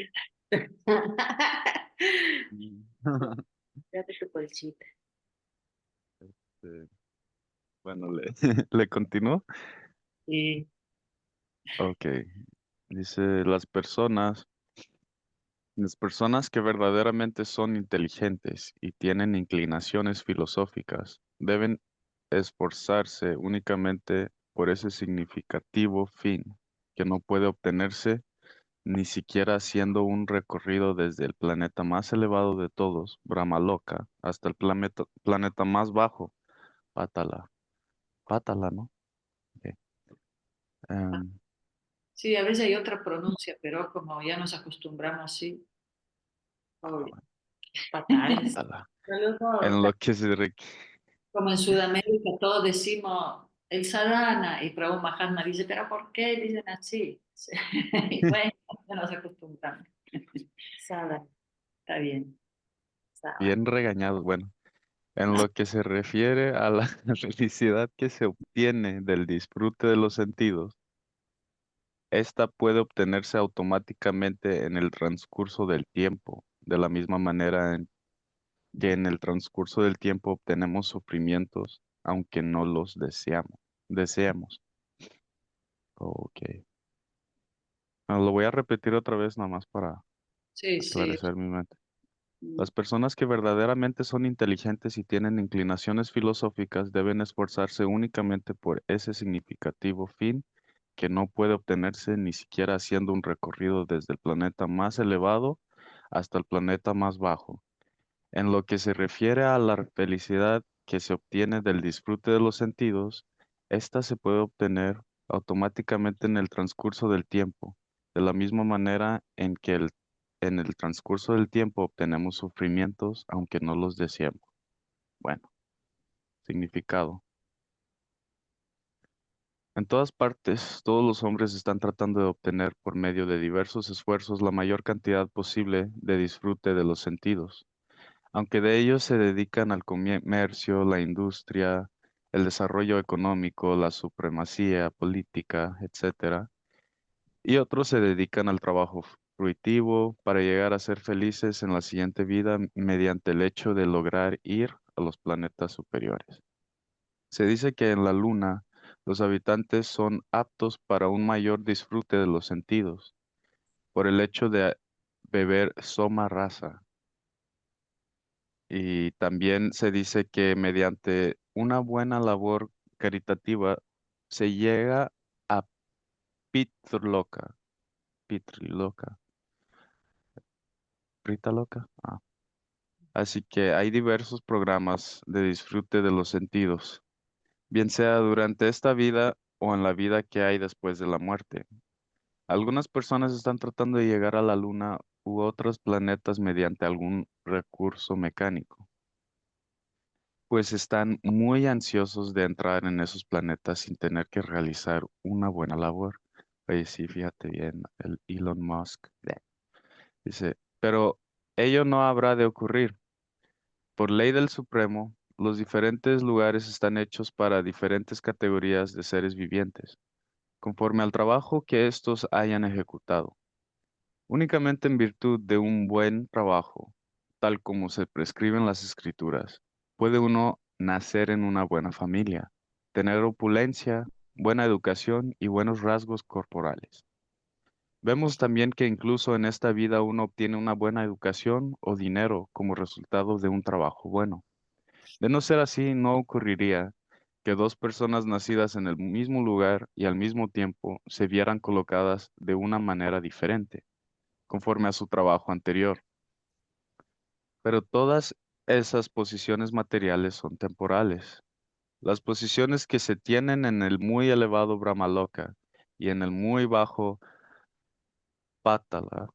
Fíjate tu colchita. Bueno, le continúo. Y Ok. Dice, las personas que verdaderamente son inteligentes y tienen inclinaciones filosóficas deben esforzarse únicamente por ese significativo fin que no puede obtenerse ni siquiera haciendo un recorrido desde el planeta más elevado de todos, Brahmaloka, hasta el planeta más bajo, Pátala. Pátala, ¿no? Ok. Em, sí, a veces hay otra pronuncia, pero como ya nos acostumbramos así, fatales. Pátala. Saludos. En lo que se Como en Sudamérica todos decimos el sadhana y Prabhu Mahatma dice, pero ¿por qué dicen así? Y bueno, ya nos acostumbramos. Sada. Está bien. Sada. bien regañados. Bueno, en lo que se refiere a la felicidad que se obtiene del disfrute de los sentidos, esta puede obtenerse automáticamente en el transcurso del tiempo, de la misma manera en que en el transcurso del tiempo obtenemos sufrimientos, aunque no los deseamos. Ok. Lo voy a repetir otra vez nada más para Sí, sí. aclarecer mi mente. Las personas que verdaderamente son inteligentes y tienen inclinaciones filosóficas deben esforzarse únicamente por ese significativo fin que no puede obtenerse ni siquiera haciendo un recorrido desde el planeta más elevado hasta el planeta más bajo. En lo que se refiere a la felicidad que se obtiene del disfrute de los sentidos, ésta se puede obtener automáticamente en el transcurso del tiempo, de la misma manera en el transcurso del tiempo obtenemos sufrimientos aunque no los deseemos. Bueno, significado. En todas partes, todos los hombres están tratando de obtener por medio de diversos esfuerzos la mayor cantidad posible de disfrute de los sentidos. Aunque de ellos se dedican al comercio, la industria, el desarrollo económico, la supremacía política, etcétera, y otros se dedican al trabajo fruitivo para llegar a ser felices en la siguiente vida mediante el hecho de lograr ir a los planetas superiores. Se dice que en la Luna los habitantes son aptos para un mayor disfrute de los sentidos por el hecho de beber soma rasa. Y también se dice que mediante una buena labor caritativa se llega a Pitrloka. Pitriloka. Pritaloka. Ah. Así que hay diversos programas de disfrute de los sentidos, bien sea durante esta vida o en la vida que hay después de la muerte. Algunas personas están tratando de llegar a la Luna u otros planetas mediante algún recurso mecánico, pues están muy ansiosos de entrar en esos planetas sin tener que realizar una buena labor. Oye, sí, fíjate bien, el Elon Musk dice, pero ello no habrá de ocurrir. Por ley del Supremo, los diferentes lugares están hechos para diferentes categorías de seres vivientes, conforme al trabajo que estos hayan ejecutado. Únicamente en virtud de un buen trabajo, tal como se prescribe en las escrituras, puede uno nacer en una buena familia, tener opulencia, buena educación y buenos rasgos corporales. Vemos también que incluso en esta vida uno obtiene una buena educación o dinero como resultado de un trabajo bueno. De no ser así, no ocurriría que dos personas nacidas en el mismo lugar y al mismo tiempo se vieran colocadas de una manera diferente conforme a su trabajo anterior. Pero todas esas posiciones materiales son temporales. Las posiciones que se tienen en el muy elevado Brahmaloka y en el muy bajo Pátala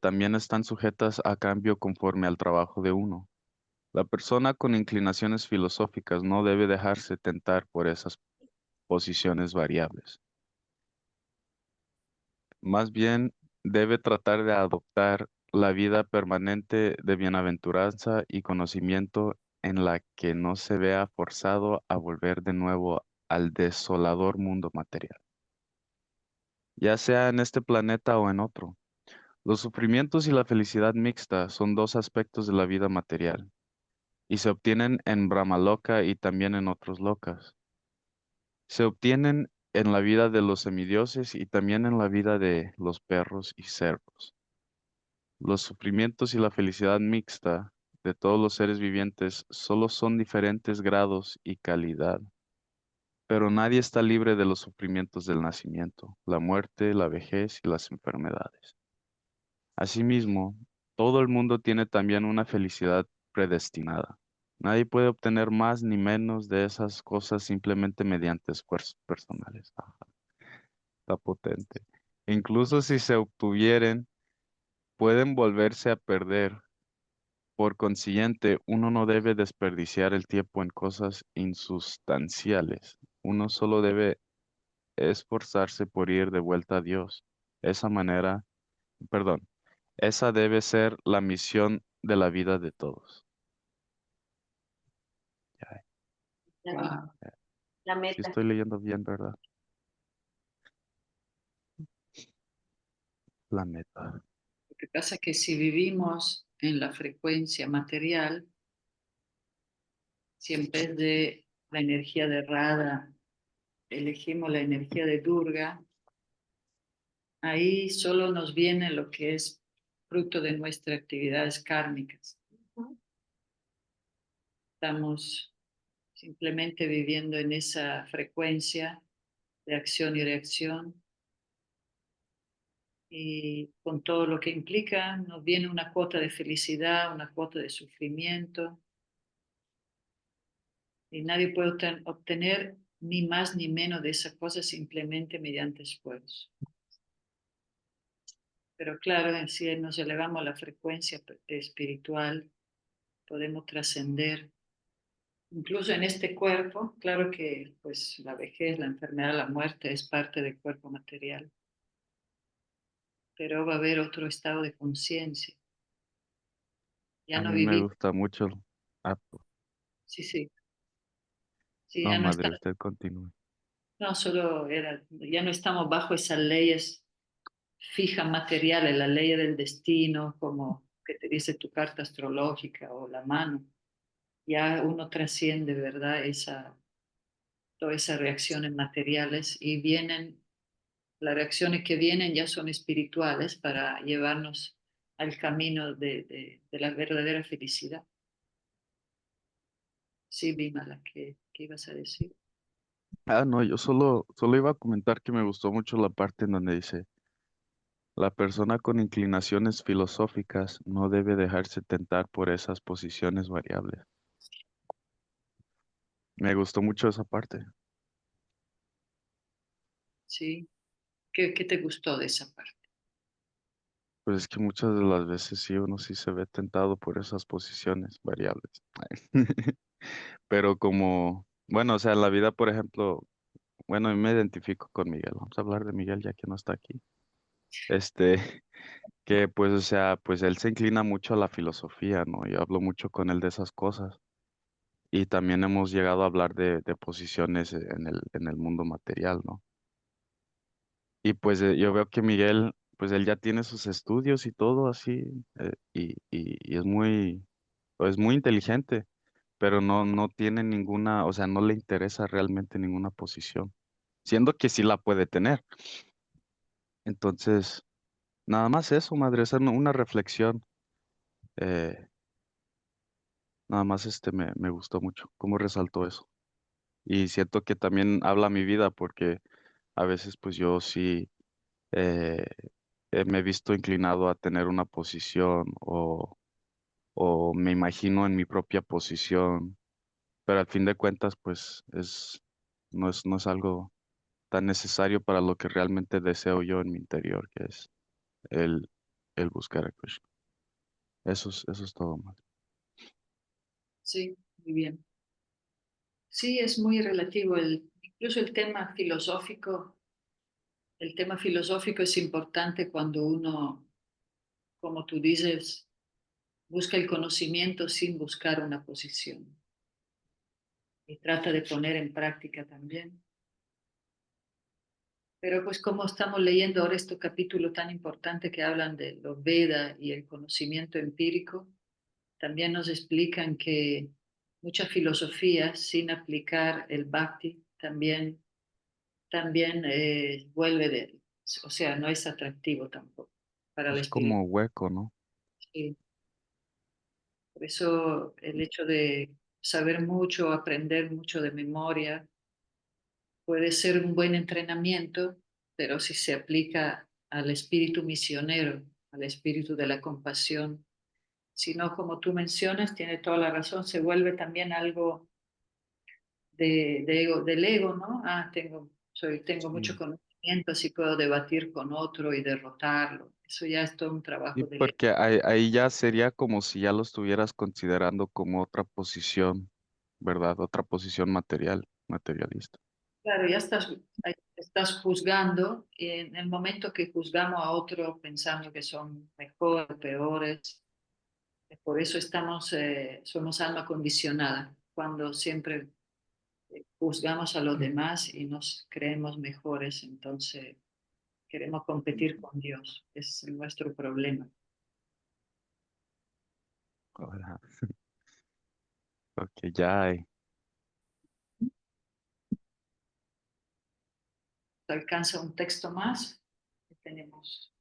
también están sujetas a cambio conforme al trabajo de uno. La persona con inclinaciones filosóficas no debe dejarse tentar por esas posiciones variables. Más bien debe tratar de adoptar la vida permanente de bienaventuranza y conocimiento en la que no se vea forzado a volver de nuevo al desolador mundo material, ya sea en este planeta o en otro. Los sufrimientos y la felicidad mixta son dos aspectos de la vida material y se obtienen en Brahmaloka y también en otros lokas. Se obtienen en la vida de los semidioses y también en la vida de los perros y cerdos. Los sufrimientos y la felicidad mixta de todos los seres vivientes solo son diferentes grados y calidad, pero nadie está libre de los sufrimientos del nacimiento, la muerte, la vejez y las enfermedades. Asimismo, todo el mundo tiene también una felicidad predestinada. Nadie puede obtener más ni menos de esas cosas simplemente mediante esfuerzos personales. Ajá, está potente. Incluso si se obtuvieran, pueden volverse a perder. Por consiguiente, uno no debe desperdiciar el tiempo en cosas insustanciales. Uno solo debe esforzarse por ir de vuelta a Dios. Esa manera, perdón, esa debe ser la misión de la vida de todos. Ya, Wow. La sí meta. estoy leyendo bien, ¿verdad? La meta. Lo que pasa es que si vivimos en la frecuencia material, si en vez de la energía de Radha elegimos la energía de Durga, ahí solo nos viene lo que es fruto de nuestras actividades kármicas. Estamos simplemente viviendo en esa frecuencia de acción y reacción, y con todo lo que implica nos viene una cuota de felicidad, una cuota de sufrimiento, y nadie puede obtener ni más ni menos de esa cosa simplemente mediante esfuerzo. Pero claro, si nos elevamos a la frecuencia espiritual, podemos trascender. Incluso en este cuerpo, claro que pues la vejez, la enfermedad, la muerte es parte del cuerpo material, pero va a haber otro estado de conciencia. Ya A no mí me vivimos, gusta mucho. Ah, sí, sí, sí, no, ya no madre, estamos, usted continúe. no solo era, ya no estamos bajo esas leyes fijas materiales, la ley del destino, como que te dice tu carta astrológica o la mano. Ya uno trasciende, ¿verdad? Todas esas reacciones materiales, y vienen, las reacciones que vienen ya son espirituales para llevarnos al camino de la verdadera felicidad. Sí, Bimala, ¿qué ibas a decir? Ah, no, yo solo iba a comentar que me gustó mucho la parte en donde dice, la persona con inclinaciones filosóficas no debe dejarse tentar por esas posiciones variables. Me gustó mucho esa parte. Sí, ¿qué te gustó de esa parte? Pues es que muchas de las veces sí, uno sí se ve tentado por esas posiciones variables. Pero como, bueno, o sea, en la vida, por ejemplo, bueno, a mí me identifico con Miguel. Vamos a hablar de Miguel ya que no está aquí. Este, que pues, o sea, pues él se inclina mucho a la filosofía, ¿no? Yo hablo mucho con él de esas cosas. Y también hemos llegado a hablar de posiciones en el mundo material, ¿no? Y pues yo veo que Miguel, pues él ya tiene sus estudios y todo así, y es muy inteligente, pero no tiene ninguna, o sea, no le interesa realmente ninguna posición, siendo que sí la puede tener. Entonces, nada más eso, madre, esa una reflexión, eh, nada más me gustó mucho, cómo resaltó eso. Y siento que también habla mi vida, porque a veces pues yo sí eh, me he visto inclinado a tener una posición o me imagino en mi propia posición, pero al fin de cuentas pues no es algo tan necesario para lo que realmente deseo yo en mi interior, que es el, el buscar a Krishna. Eso es todo, más. Sí, muy bien. Sí, es muy relativo. Incluso el tema filosófico es importante cuando uno como tú dices, busca el conocimiento sin buscar una posición. Y trata de poner en práctica también. Pero pues como estamos leyendo ahora este capítulo tan importante que hablan de los Veda y el conocimiento empírico, también nos explican que mucha filosofía sin aplicar el Bhakti también vuelve o sea, no es atractivo tampoco para la Es como espiritualidad. hueco, ¿no? Por eso el hecho de saber mucho, aprender mucho de memoria, puede ser un buen entrenamiento, pero si se aplica al espíritu misionero, al espíritu de la compasión, si no, como tú mencionas, tiene toda la razón, se vuelve también algo del ego, ¿no? Tengo mucho Sí. conocimiento, así puedo debatir con otro y derrotarlo. Eso ya es todo un Y trabajo del ego. porque ahí ya sería como si ya lo estuvieras considerando como otra posición, ¿verdad? Otra posición materialista. Claro, estás juzgando y en el momento que juzgamos a otro pensando que son mejores, peores, por eso somos alma condicionada, cuando siempre juzgamos a los demás y nos creemos mejores, entonces queremos competir con Dios. Ese es nuestro problema. Ajá. Ok, ya hay. ¿Alcanza un texto más? ¿Qué tenemos?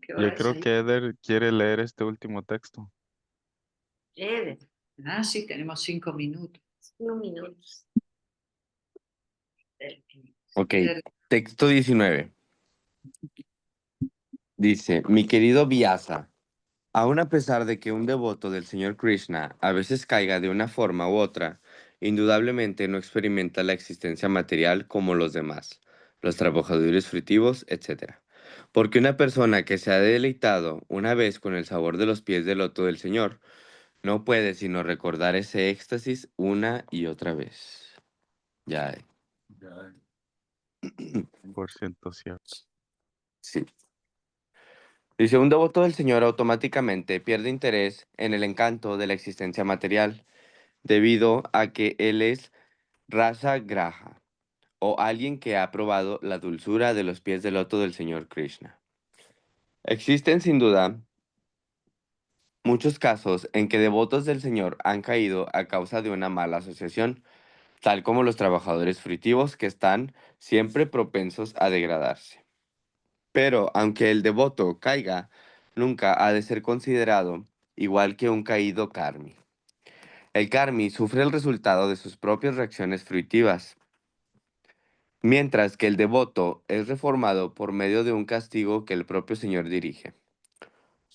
¿Qué Yo hora es creo ahí? que Eder quiere leer este último texto. Eder, Ah, sí, tenemos 5 minutos. 1 minuto. Ok, Eder, texto 19. Dice, mi querido Vyasa, aun a pesar de que un devoto del Señor Krishna a veces caiga de una forma u otra, indudablemente no experimenta la existencia material como los demás, los trabajadores fruitivos, etc. Porque una persona que se ha deleitado una vez con el sabor de los pies del loto del Señor, no puede sino recordar ese éxtasis una y otra vez. Ya, Por ciento cierto. sí. Dice, un devoto del Señor automáticamente pierde interés en el encanto de la existencia material, debido a que él es Rasa Graha, o alguien que ha probado la dulzura de los pies del loto del Señor Krishna. Existen sin duda muchos casos en que devotos del Señor han caído a causa de una mala asociación, tal como los trabajadores fruitivos que están siempre propensos a degradarse. Pero aunque el devoto caiga, nunca ha de ser considerado igual que un caído karmi. El karmi sufre el resultado de sus propias reacciones fruitivas, mientras que el devoto es reformado por medio de un castigo que el propio Señor dirige.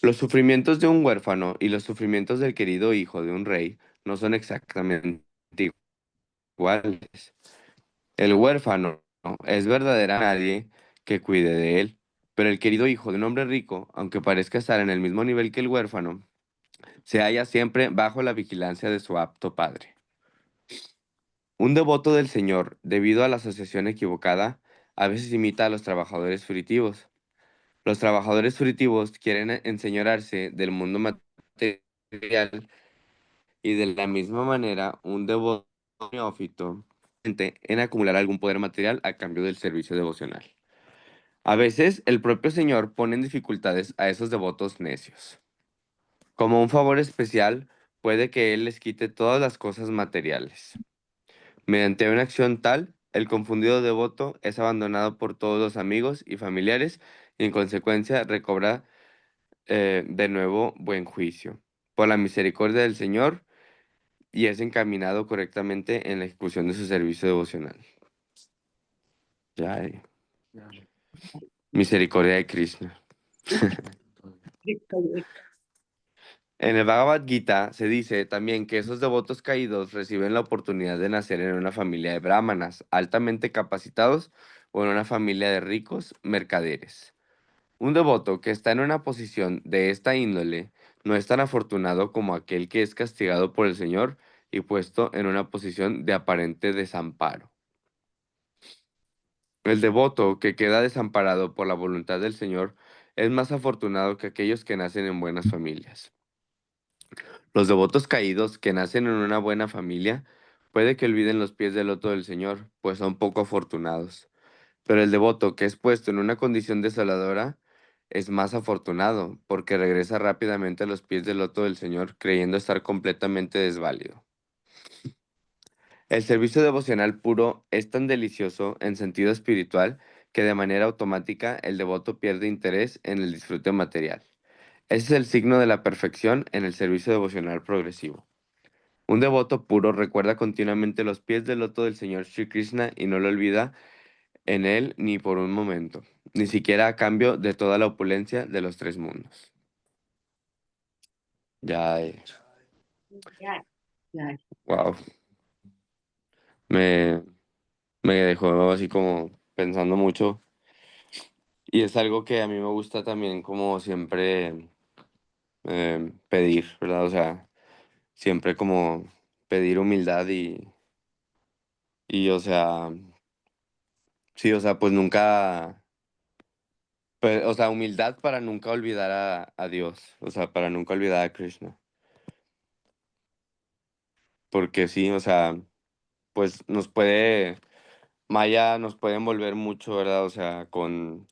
Los sufrimientos de un huérfano y los sufrimientos del querido hijo de un rey no son exactamente iguales. El huérfano es verdaderamente nadie que cuide de él, pero el querido hijo de un hombre rico, aunque parezca estar en el mismo nivel que el huérfano, se halla siempre bajo la vigilancia de su apto padre. Un devoto del Señor, debido a la asociación equivocada, a veces imita a los trabajadores fruitivos. Los trabajadores fruitivos quieren enseñorearse del mundo material y de la misma manera un devoto neófito en acumular algún poder material a cambio del servicio devocional. A veces el propio Señor pone en dificultades a esos devotos necios. Como un favor especial, puede que Él les quite todas las cosas materiales. Mediante una acción tal, el confundido devoto es abandonado por todos los amigos y familiares y en consecuencia recobra de nuevo buen juicio por la misericordia del Señor y es encaminado correctamente en la ejecución de su servicio devocional. Ya, misericordia de Krishna. En el Bhagavad Gita se dice también que esos devotos caídos reciben la oportunidad de nacer en una familia de brahmanas altamente capacitados o en una familia de ricos mercaderes. Un devoto que está en una posición de esta índole no es tan afortunado como aquel que es castigado por el Señor y puesto en una posición de aparente desamparo. El devoto que queda desamparado por la voluntad del Señor es más afortunado que aquellos que nacen en buenas familias. Los devotos caídos que nacen en una buena familia puede que olviden los pies del loto del Señor, pues son poco afortunados. Pero el devoto que es puesto en una condición desoladora es más afortunado, porque regresa rápidamente a los pies del loto del Señor, creyendo estar completamente desválido. El servicio devocional puro es tan delicioso en sentido espiritual que de manera automática el devoto pierde interés en el disfrute material. Ese es el signo de la perfección en el servicio devocional progresivo. Un devoto puro recuerda continuamente los pies del loto del Señor Sri Krishna y no lo olvida en él ni por un momento, ni siquiera a cambio de toda la opulencia de los tres mundos. Ya, Ya. wow, me, me dejó así como pensando mucho y es algo que a mí me gusta también como siempre pedir, ¿verdad? O sea, siempre como pedir humildad y o sea, sí, o sea, pues nunca, o sea, humildad para nunca olvidar a Dios, o sea, para nunca olvidar a Krishna. Porque sí, o sea, pues Maya nos puede envolver mucho, ¿verdad? O sea, con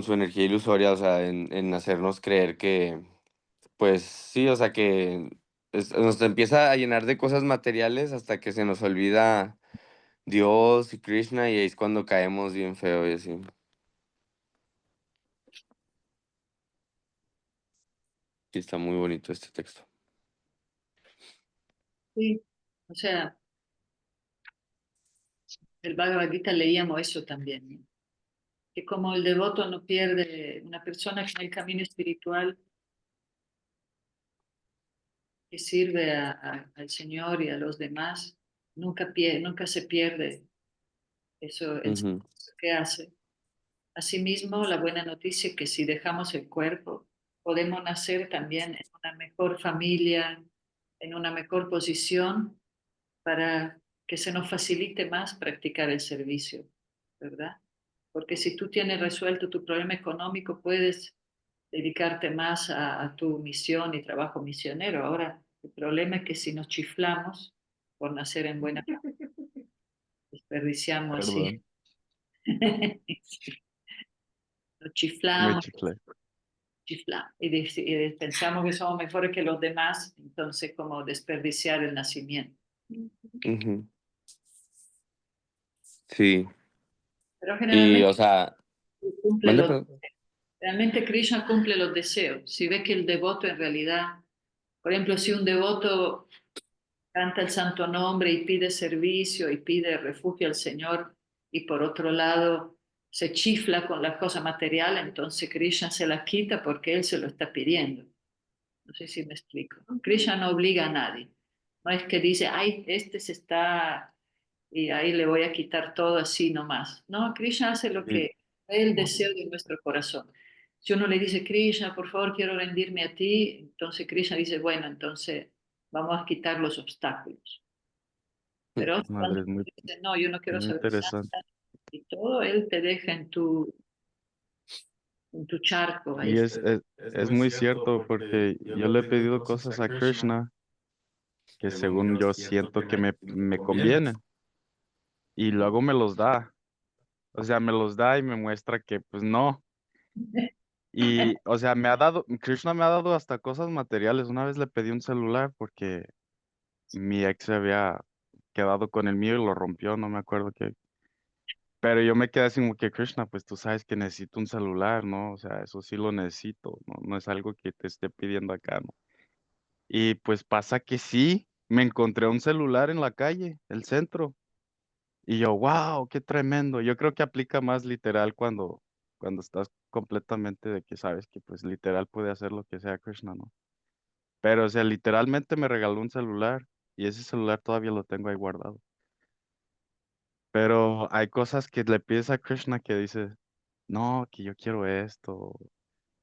su energía ilusoria, o sea, en hacernos creer que, pues sí, o sea, que nos empieza a llenar de cosas materiales hasta que se nos olvida Dios y Krishna y ahí es cuando caemos bien feo y así. Y está muy bonito este texto. Sí. O sea, el Bhagavad Gita leíamos eso también, ¿no? Que como el devoto no pierde, una persona que en el camino espiritual que sirve al Señor y a los demás, nunca se pierde eso, el Ujú, servicio que hace. Asimismo, la buena noticia es que si dejamos el cuerpo, podemos nacer también en una mejor familia, en una mejor posición para que se nos facilite más practicar el servicio, ¿verdad? Porque si tú tienes resuelto tu problema económico, puedes dedicarte más a tu misión y trabajo misionero. Ahora, el problema es que si nos chiflamos por nacer en buena familia, desperdiciamos así. Perdón, Nos me chiflamos, chiflé. chiflamos y pensamos que somos mejores que los demás, entonces como desperdiciar el nacimiento. ujú. Sí, Pero y generalmente o sea, cumple mande, los, perdón. realmente Krishna cumple los deseos. Si ve que el devoto en realidad, por ejemplo, si un devoto canta el santo nombre y pide servicio y pide refugio al Señor y por otro lado se chifla con las cosas materiales, entonces Krishna se las quita porque él se lo está pidiendo. No sé si me explico. Krishna no obliga a nadie. No es que dice, ay, este se está y ahí le voy a quitar todo así nomás. No, Krishna hace lo Y, que es el deseo de nuestro corazón. Si uno le dice, Krishna, por favor, quiero rendirme a ti, entonces Krishna dice, bueno, entonces vamos a quitar los obstáculos. Pero cuando madre, tú dices, no, yo no quiero muy saber interesante. nada y todo, él te deja en tu charco. Ahí Y está. es muy cierto porque yo le he pedido cosas a Krishna que según yo siento que me convienen y luego me los da. O sea, me los da y me muestra que pues no. Y, o sea, Krishna me ha dado hasta cosas materiales. Una vez le pedí un celular porque mi ex se había quedado con el mío y lo rompió, no me acuerdo qué. Pero yo me quedé así como que Krishna, pues tú sabes que necesito un celular, ¿no? O sea, eso sí lo necesito, ¿no? No es algo que te esté pidiendo acá, ¿no? Y pues pasa que sí, me encontré un celular en la calle, el centro. Y yo, wow, qué tremendo. Yo creo que aplica más literal cuando estás completamente de que sabes que pues literal puede hacer lo que sea Krishna, ¿no? Pero, o sea, literalmente me regaló un celular y ese celular todavía lo tengo ahí guardado. Pero hay cosas que le pides a Krishna que dices, no, que yo quiero esto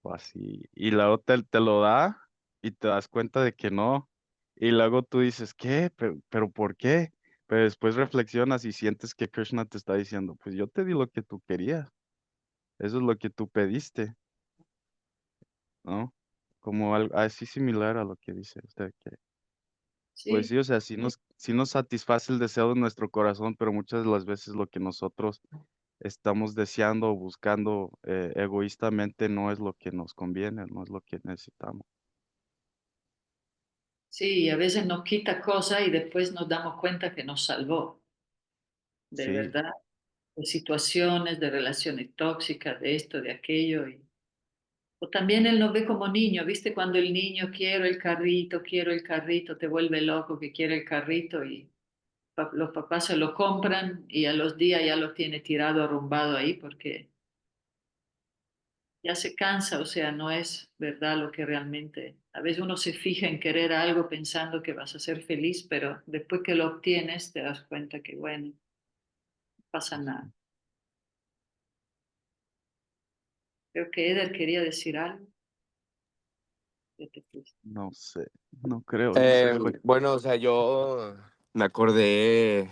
o así. Y luego te lo da y te das cuenta de que no. Y luego tú dices, ¿qué? ¿Pero por qué? Pero después reflexionas y sientes que Krishna te está diciendo, pues yo te di lo que tú querías. Eso es lo que tú pediste, ¿no? Como algo así similar a lo que dice usted, que pues Sí, sí, o sea, sí nos satisface el deseo de nuestro corazón, pero muchas de las veces lo que nosotros estamos deseando o buscando egoístamente no es lo que nos conviene, no es lo que necesitamos. sí, y a veces nos quita cosas y después nos damos cuenta que nos salvó, de Sí, verdad, de situaciones, de relaciones tóxicas, de esto, de aquello. O también él nos ve como niño, ¿viste? Cuando el niño quiero el carrito, te vuelve loco que quiere el carrito y los papás se lo compran y a los días ya lo tiene tirado, arrumbado ahí porque ya se cansa, o sea, no es verdad lo que realmente. A veces uno se fija en querer algo pensando que vas a ser feliz, pero después que lo obtienes te das cuenta que, bueno, no pasa nada. Creo que Eder quería decir algo. Ya te fuiste. no sé, no creo, no se fue. Bueno, o sea, yo me acordé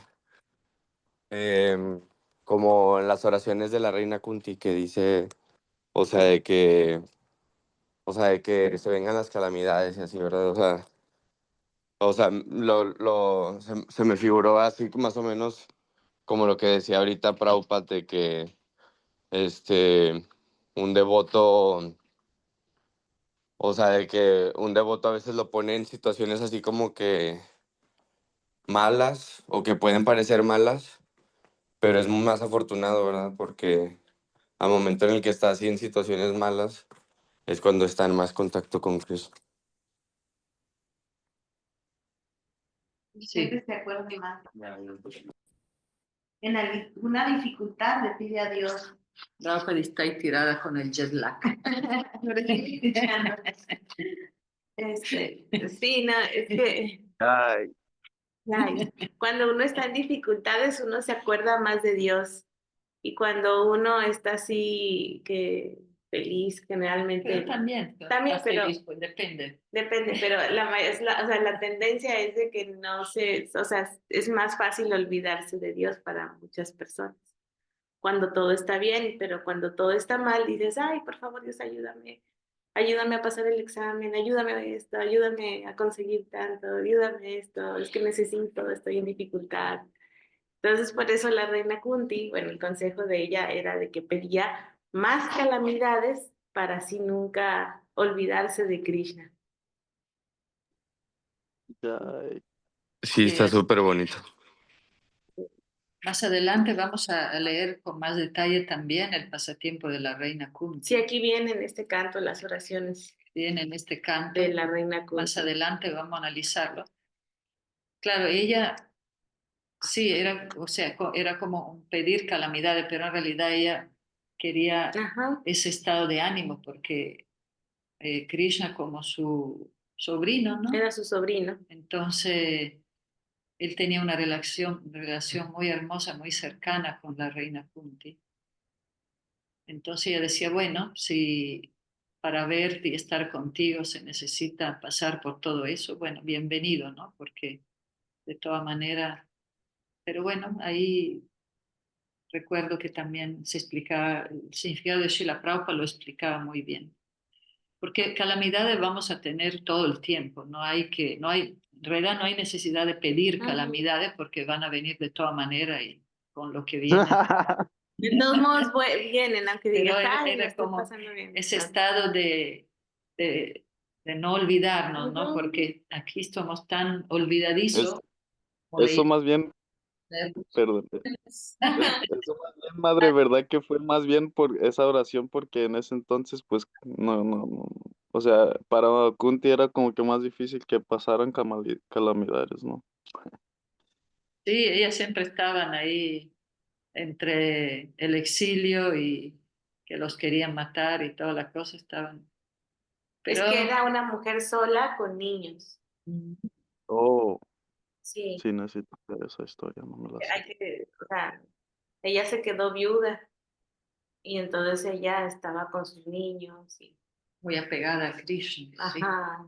em, como en las oraciones de la reina Kunti que dice, o sea, de que se vengan las calamidades y así, ¿verdad? Se me figuró así más o menos como lo que decía ahorita Prabhupada de que este, un devoto, o sea, de que un devoto a veces lo pone en situaciones así como que malas o que pueden parecer malas, pero es más afortunado, ¿verdad? Porque al momento en el que está así en situaciones malas es cuando está en más contacto con Cristo. Sí. Se acuerda más. En alguna dificultad le pide a Dios. Rafa está ahí tirada con el jet lag. Sí, no, es que Ay, ay, cuando uno está en dificultades, uno se acuerda más de Dios. Y cuando uno está así, que feliz, Pero generalmente, también, también, estás pero feliz, pues depende. depende, pero o sea, la tendencia es de que no se, o sea, es más fácil olvidarse de Dios para muchas personas. Cuando todo está bien, pero cuando todo está mal, dices, ay, por favor, Dios, ayúdame. Ayúdame a pasar el examen, ayúdame a esto, ayúdame a conseguir tanto, ayúdame a esto, es que necesito, estoy en dificultad. Entonces, por eso la reina Kunti, bueno, el consejo de ella era de que pedía más calamidades para así nunca olvidarse de Krishna. ay. Sí, Sí, está súper bonito. más adelante vamos a leer con más detalle también el pasatiempo de la reina Kunti. Sí, aquí vienen en este canto las oraciones Bien, en este canto, de la reina más Kunti. adelante vamos a analizarlo. Claro, ella sí, era, o sea, era como un pedir calamidades, pero en realidad ella quería Ajá, ese estado de ánimo porque Krishna como su sobrino, ¿no? era su sobrino. Entonces, él tenía una relación muy hermosa, muy cercana con la reina Kunti. Entonces ella decía, bueno, si para verte y estar contigo se necesita pasar por todo eso, bueno, bienvenido, ¿no? Porque de todas maneras, pero bueno, ahí recuerdo que también se explicaba, el significado de Srila Prabhupada lo explicaba muy bien. Porque calamidades vamos a tener todo el tiempo, en realidad no hay necesidad de pedir Ujú. calamidades porque van a venir de todas maneras y con lo que viene. De todos modos vienen, aunque Pero digas, ay, la era estoy como pasando bien. ese No. estado de, de no olvidarnos, ¿no? Ujú. Porque aquí somos tan Es- olvidadizos, como Eso leí. más bien, perdón, eso más bien, madre, ¿verdad? Que fue más bien por esa oración, porque en ese entonces, pues, no. O sea, para Kunti era como que más difícil que pasaran calamidades, ¿no? Sí, ellas siempre estaban ahí entre el exilio y que los querían matar y todas las cosas estaban. Es Pero que era una mujer sola con niños. Oh, Sí, sí, necesito ver esa historia, no me la sé. o sea, ella se quedó viuda y entonces ella estaba con sus niños y, muy apegada a Krishna, sí. ajá,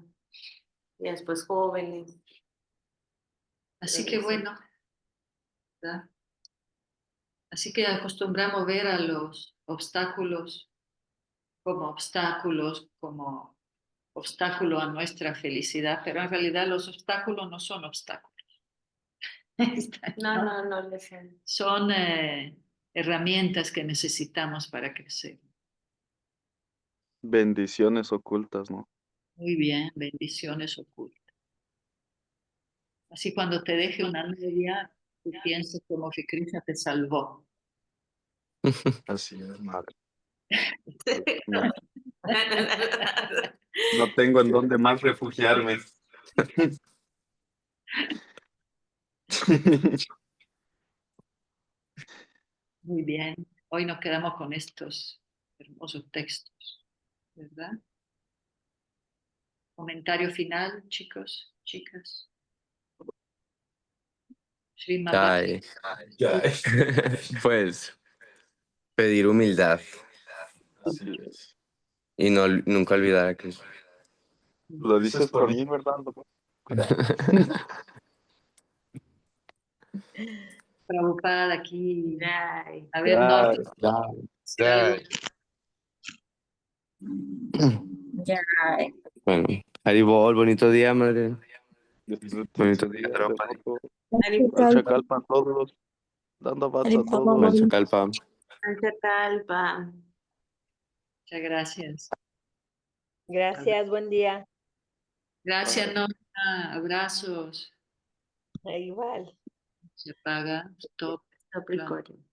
y después jóvenes. Así Pero que sí. bueno, ¿verdad? Así que acostumbramos ver a los obstáculos, como obstáculo a nuestra felicidad, pero en realidad los obstáculos no son obstáculos. No le sé. Son herramientas que necesitamos para crecer. Bendiciones ocultas, ¿no? Muy bien, bendiciones ocultas. Así cuando te deje una novia, tú piensas como que Cristo te salvó. Así es, madre. No, no tengo en dónde más refugiarme. Muy bien. Hoy nos quedamos con estos hermosos textos, ¿verdad? Comentario final, chicos, chicas. Srimad Ay, pues pedir humildad Así es. y no, nunca olvidar a Cristo. Lo dices por mí, ¿verdad? Prabhupada aquí. Ay, A ver, no, Ay, Ay. Bueno, Haribol, bonito día, madre. Bonito día, tropa. Al Chacalpan, todos dando abrazos a todos. Mancho Calpa. Calpa. muchas gracias. Gracias, buen día. Gracias, Norma. Abrazos. Igual. Se apaga. Stop. Stop recording.